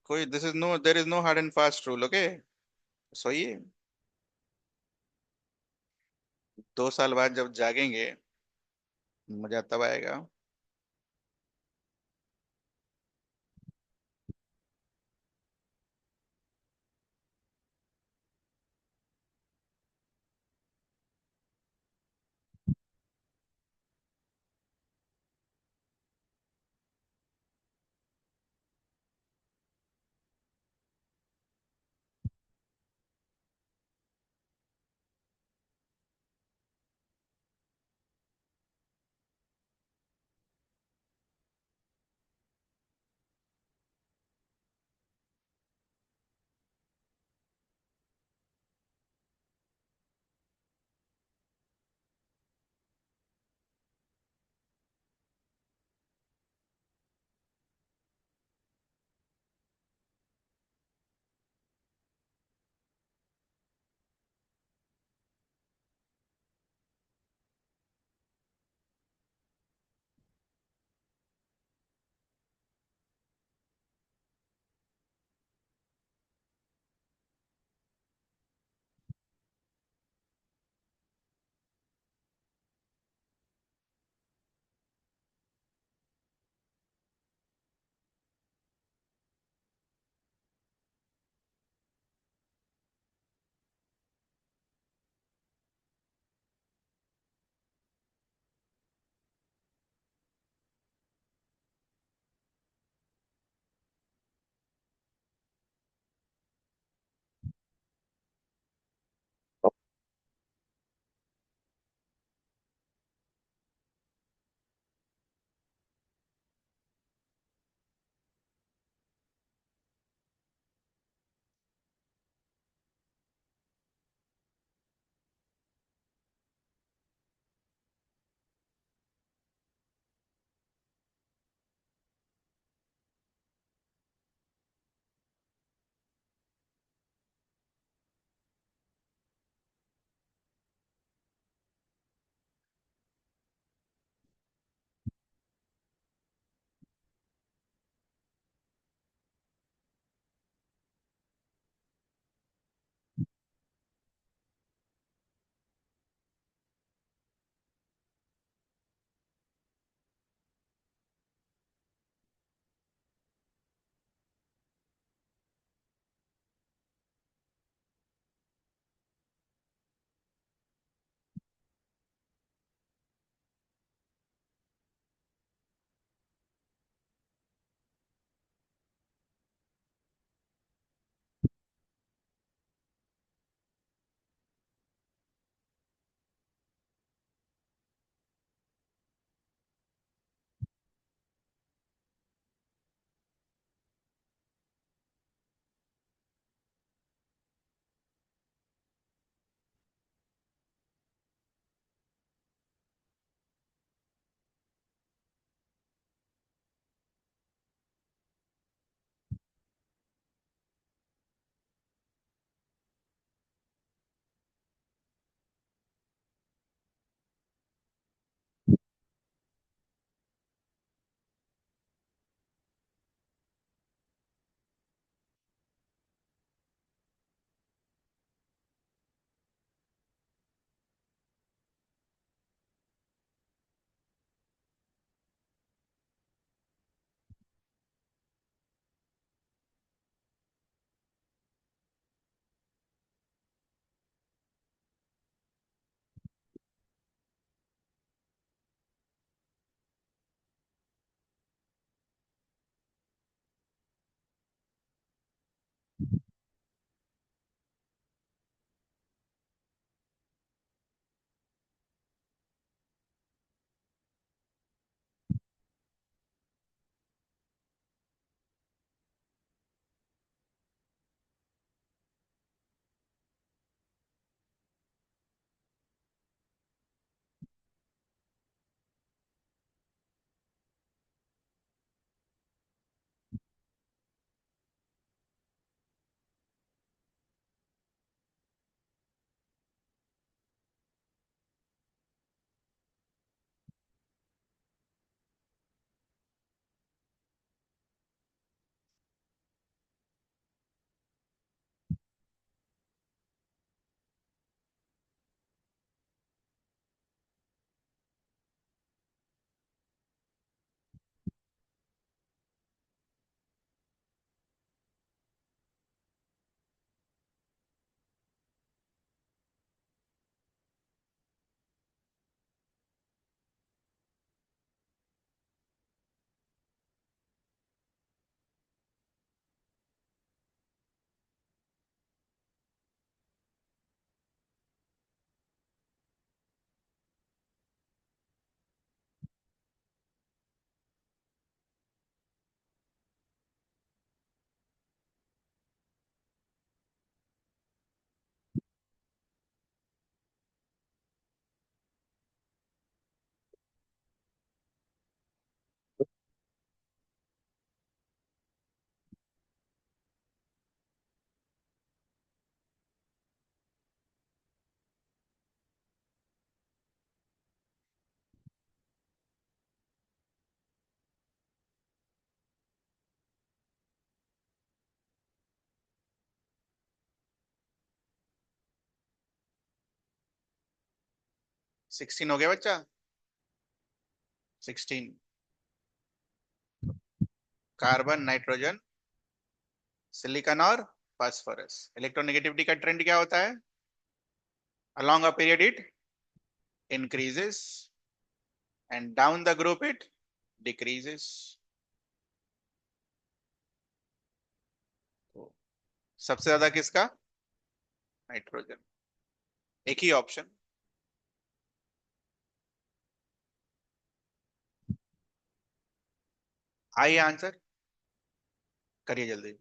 कोई this is no, there is no hard and fast rule, okay. सोइए। 2 साल बाद जब जागेंगे, मजा तब आएगा। 16 हो गया बच्चा। 16। कार्बन, नाइट्रोजन, सिलिकॉन और फास्फोरस। इलेक्ट्रोनेगेटिविटी का ट्रेंड क्या होता है? along a period it increases and down the group it decreases। तो सबसे ज्यादा किसका? नाइट्रोजन। एक ही ऑप्शन। आइए आंसर करिए जल्दी।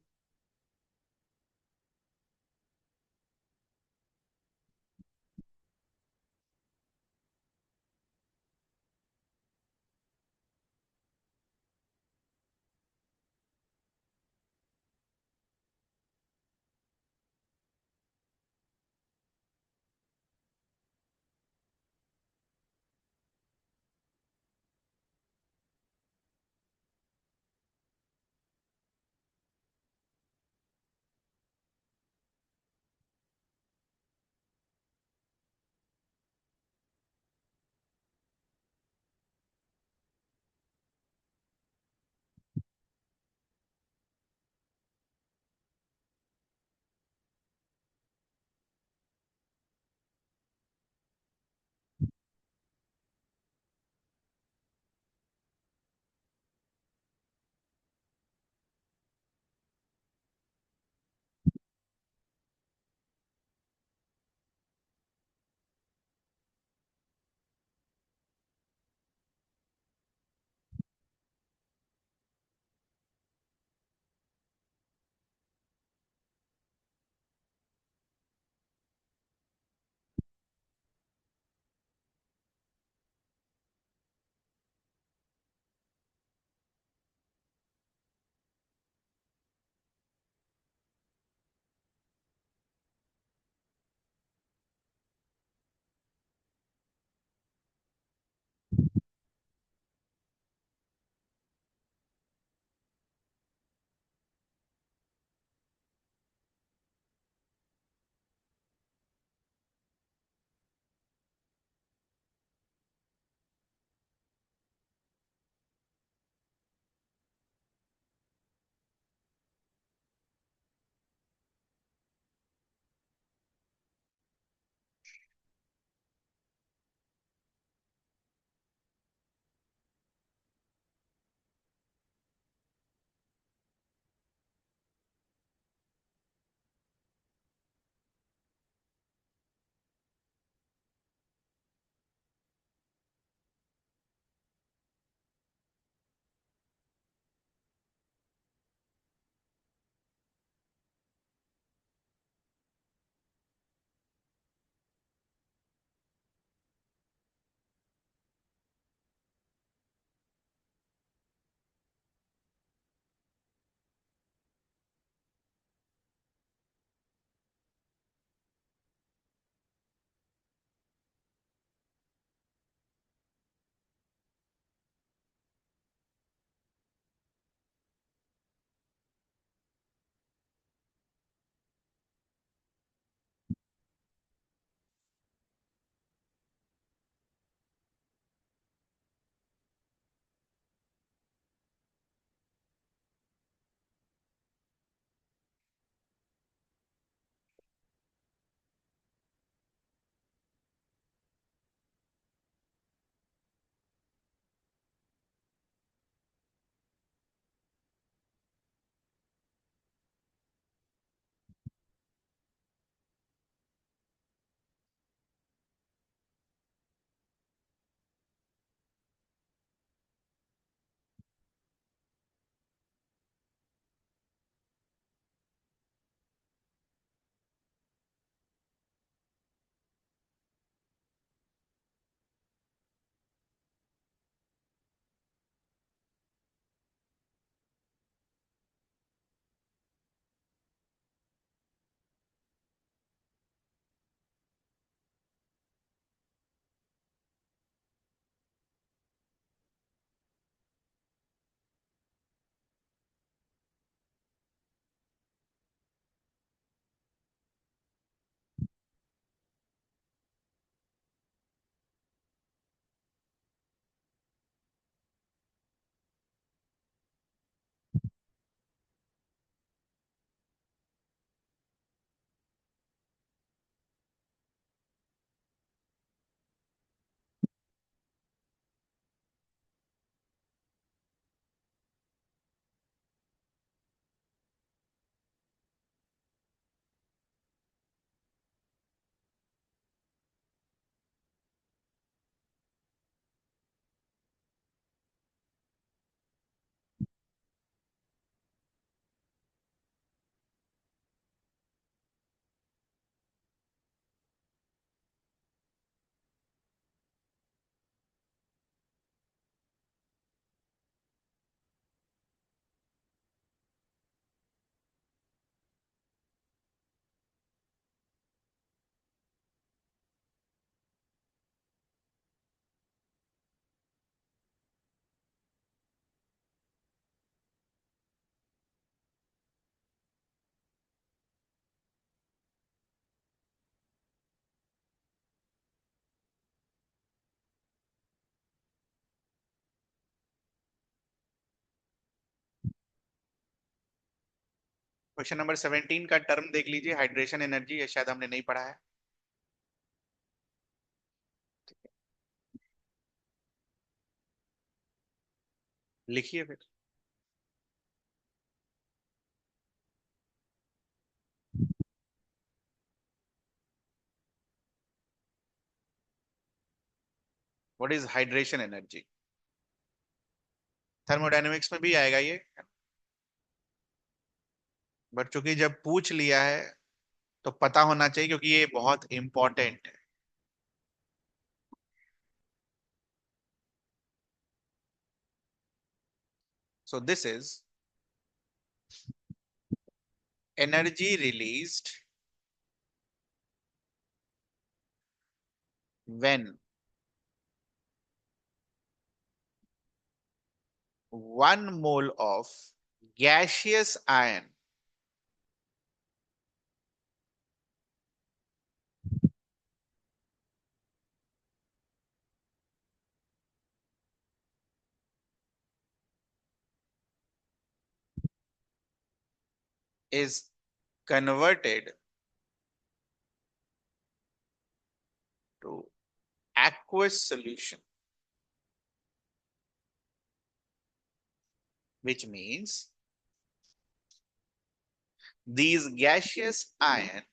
क्वेश्चन नंबर 17 का टर्म देख लीजिए, हाइड्रेशन एनर्जी, ये शायद हमने नहीं पढ़ा है। लिखिए फिर। What is hydration energy? Thermodynamics में भी आएगा ये, बट चूंकि जब पूछ लिया है तो पता होना चाहिए, क्योंकि ये बहुत इंपॉर्टेंट है। So this is energy released when 1 mole of gaseous ion is converted to aqueous solution, which means these gaseous ion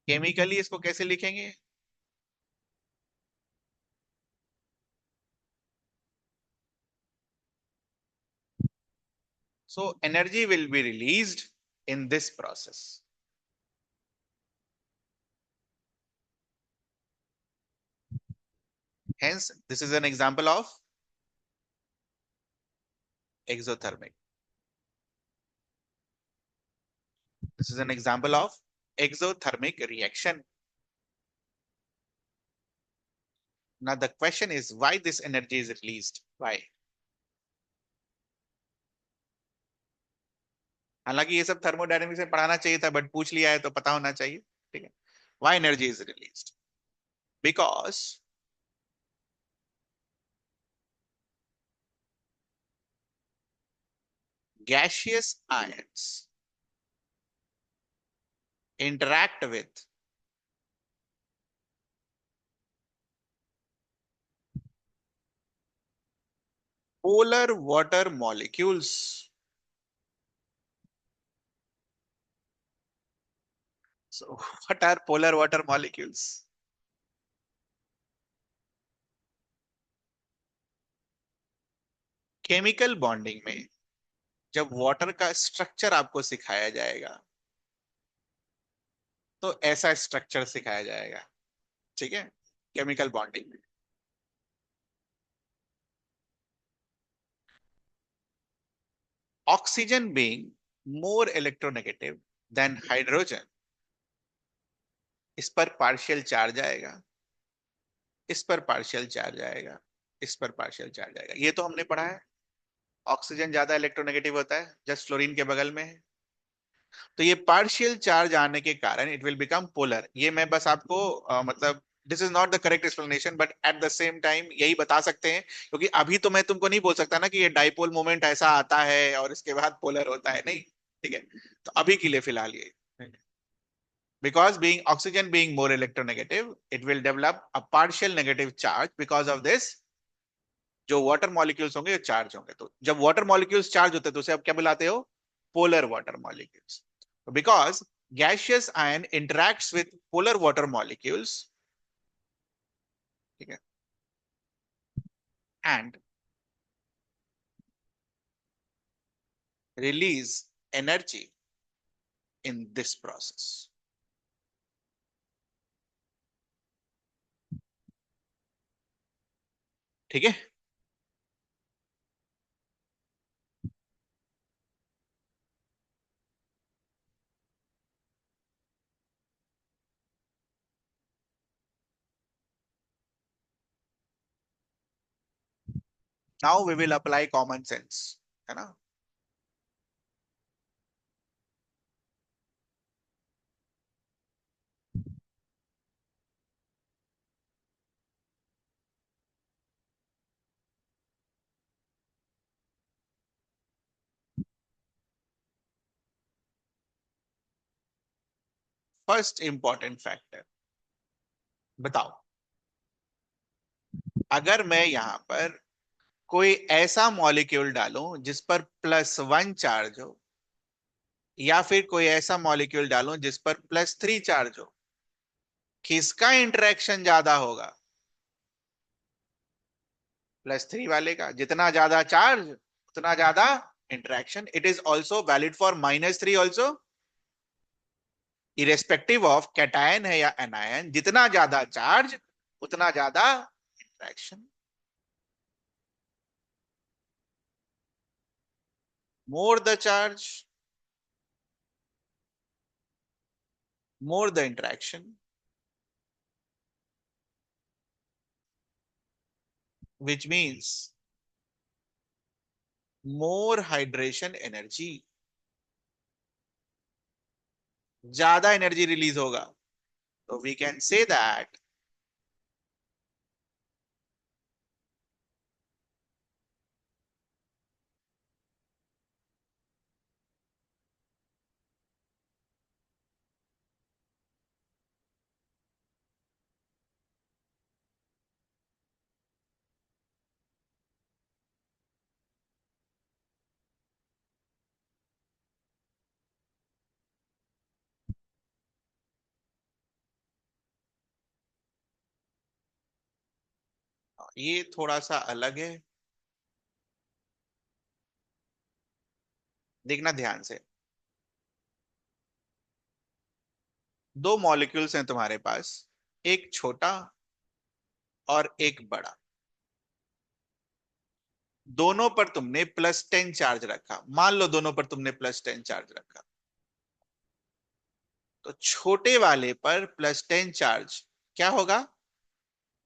chemically इसको कैसे लिखेंगे? So energy will be released in this process. Hence, this is an example of exothermic. This is an example of exothermic reaction. Now the question is why this energy is released? Why? हालांकि ये सब थर्मोडायनेमिक्स में पढ़ाना चाहिए था, बट पूछ लिया है तो पता होना चाहिए। ठीक है, why energy is released? Because gaseous ions interact with polar water molecules. So what are polar water molecules? Chemical bonding में जब वाटर का स्ट्रक्चर आपको सिखाया जाएगा तो ऐसा स्ट्रक्चर सिखाया जाएगा। ठीक है, केमिकल बॉन्डिंग में oxygen being more electronegative than hydrogen, इस पर पार्शियल चार्ज आएगा, इस पर पार्शियल चार्ज आएगा, इस पर पार्शियल चार्ज आएगा। ये तो हमने पढ़ा है। ऑक्सीजन ज्यादा इलेक्ट्रोनेगेटिव होता है, जस्ट फ्लोरीन के बगल में है। तो ये पार्शियल चार्ज आने के कारण इट विल बिकम पोलर। ये मैं बस आपको मतलब this is not the correct explanation, but at the same time यही बता सकते हैं, क्योंकि अभी तो मैं तुमको नहीं बोल सकता ना कि ये डाइपोल मोमेंट ऐसा आता है और इसके बाद पोलर होता है, नहीं। ठीक है, तो अभी के लिए फिलहाल ये, because being oxygen being more electronegative, it will develop a partial negative charge because of this। जो वाटर मॉलिक्यूल्स होंगे वो चार्ज होंगे, तो जब वाटर मॉलिक्यूल्स चार्ज होते हैं तो उसे आप क्या बुलाते हो? Polar water molecules. Because gaseous ion interacts with polar water molecules, ठीक है, and release energy in this process। ठीक है, now we will apply common sense, है ना। फर्स्ट इंपॉर्टेंट फैक्टर, बताओ, अगर मैं यहां पर कोई ऐसा मॉलिक्यूल डालूं जिस पर +1 चार्ज हो, या फिर कोई ऐसा मॉलिक्यूल डालूं जिस पर +3 चार्ज हो, किसका इंटरेक्शन ज्यादा होगा? +3 वाले का। जितना ज्यादा चार्ज उतना ज्यादा interaction. It is also valid for -3 also, irrespective of cation है या एनायन, जितना ज्यादा चार्ज उतना ज्यादा interaction. More the charge, more the interaction, which means more hydration energy, ज्यादा एनर्जी रिलीज होगा। तो वी कैन से दैट ये थोड़ा सा अलग है, देखना ध्यान से। दो मॉलिक्यूल्स हैं तुम्हारे पास, एक छोटा और एक बड़ा। दोनों पर तुमने +10 चार्ज रखा, मान लो दोनों पर तुमने +10 चार्ज रखा। तो छोटे वाले पर +10 चार्ज क्या होगा?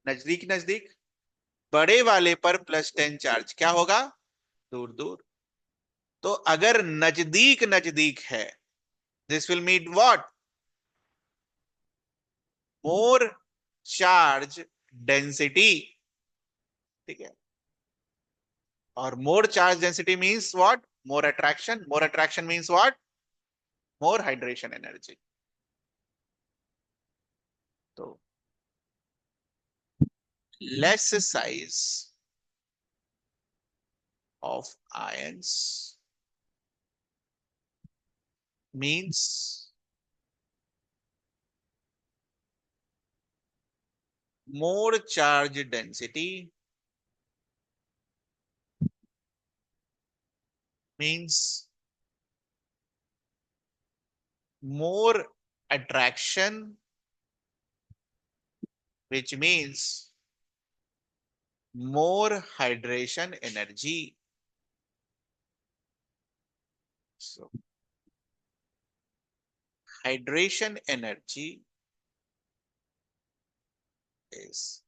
नजदीक नजदीक। बड़े वाले पर +10 चार्ज क्या होगा? दूर दूर। तो अगर नजदीक नजदीक है, this will mean what? More charge density. ठीक है। और more charge density means what? More attraction. More attraction means what? More hydration energy. तो less size of ions means more charge density means more attraction, which means more hydration energy. So hydration energy is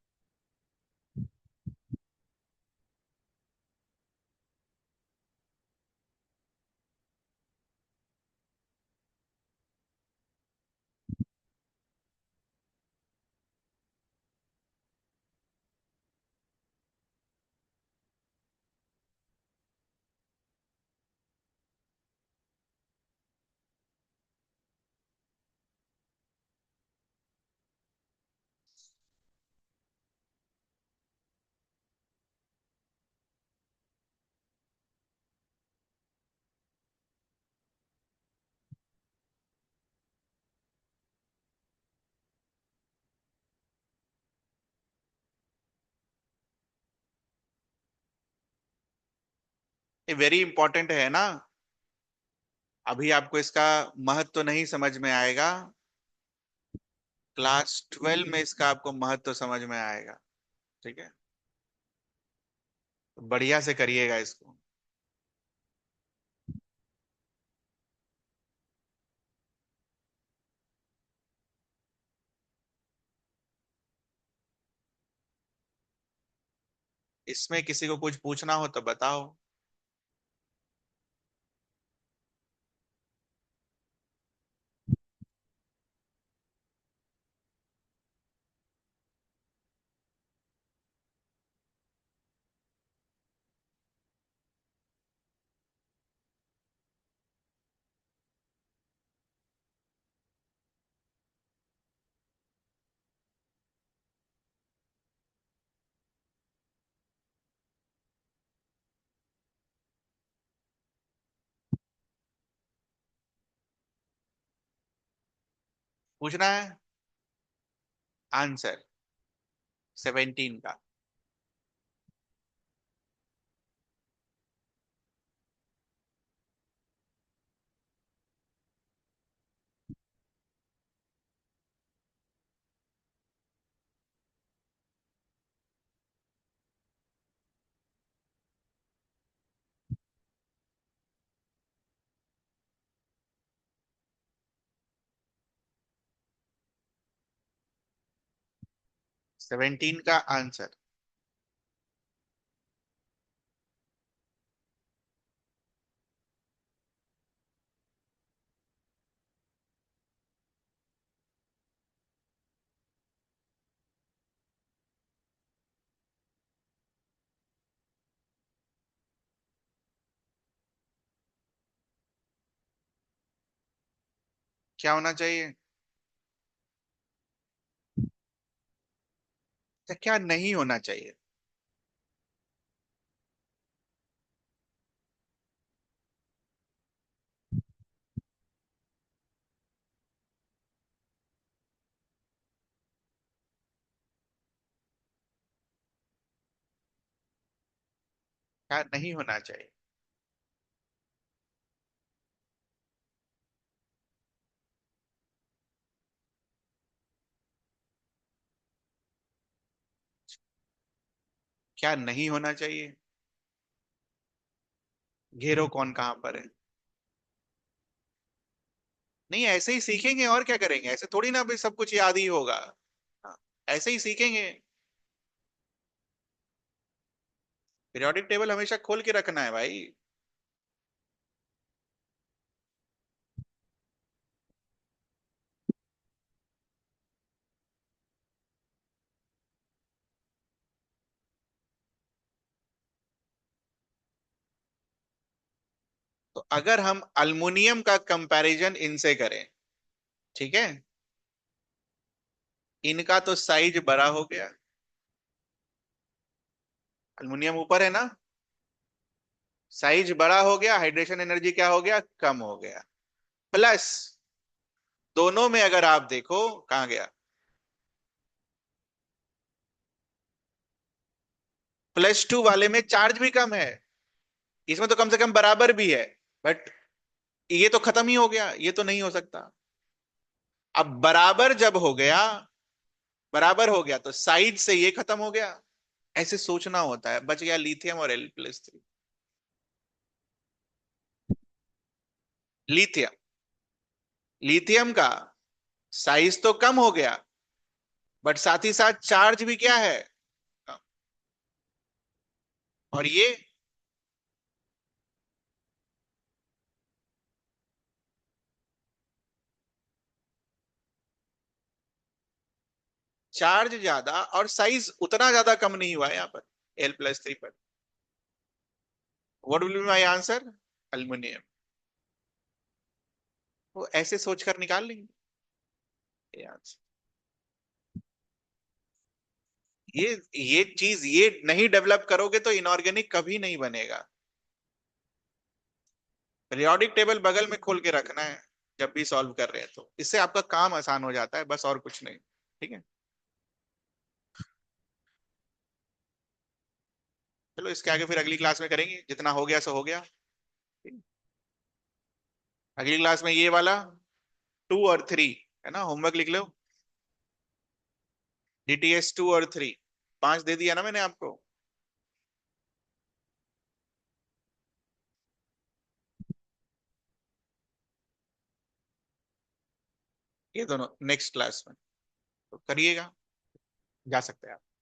ये वेरी इंपॉर्टेंट है ना। अभी आपको इसका महत्व तो नहीं समझ में आएगा, क्लास 12 में इसका आपको महत्व समझ में आएगा। ठीक है, तो बढ़िया से करिएगा इसको। इसमें किसी को कुछ पूछना हो तो बताओ। पूछना है आंसर 17 का। 17 का आंसर। 17 क्या होना चाहिए? क्या नहीं होना चाहिए? क्या नहीं होना चाहिए? क्या नहीं होना चाहिए? घेरो कौन कहां पर है? नहीं, ऐसे ही सीखेंगे और क्या करेंगे, ऐसे थोड़ी ना भी सब कुछ याद ही होगा। हाँ, ऐसे ही सीखेंगे। पीरियोडिक टेबल हमेशा खोल के रखना है भाई। तो अगर हम अल्मुनियम का कंपैरिजन इनसे करें, ठीक है, इनका तो साइज बड़ा हो गया। अल्मुनियम ऊपर है ना, साइज बड़ा हो गया, हाइड्रेशन एनर्जी क्या हो गया, कम हो गया। प्लस दोनों में अगर आप देखो, कहां गया, +2 वाले में चार्ज भी कम है, इसमें तो कम से कम बराबर भी है। बट ये तो खत्म ही हो गया, ये तो नहीं हो सकता। अब बराबर जब हो गया, बराबर हो गया तो साइड से ये खत्म हो गया। ऐसे सोचना होता है। बच गया लिथियम और L+3। लिथियम, लिथियम का साइज तो कम हो गया, बट साथ ही साथ चार्ज भी क्या है, और ये चार्ज ज्यादा और साइज उतना ज्यादा कम नहीं हुआ है यहाँ पर, L+3 पर। What will be my answer? Aluminium. वो ऐसे सोचकर निकाल लेंगे ये आंसर। ये चीज ये नहीं डेवलप करोगे तो इनऑर्गेनिक कभी नहीं बनेगा। पीरियोडिक टेबल बगल में खोल के रखना है जब भी सॉल्व कर रहे हैं, तो इससे आपका काम आसान हो जाता है, बस और कुछ नहीं। ठीक है, चलो इसके आगे फिर अगली क्लास में करेंगे, जितना हो गया सो हो गया। ठीक है? अगली क्लास में ये वाला 2 और 3 है ना, होमवर्क लिख लो। DTS 2 और 3, 5 दे दिया ना मैंने आपको। ये दोनों नेक्स्ट क्लास में तो करिएगा, जा सकते हैं आप।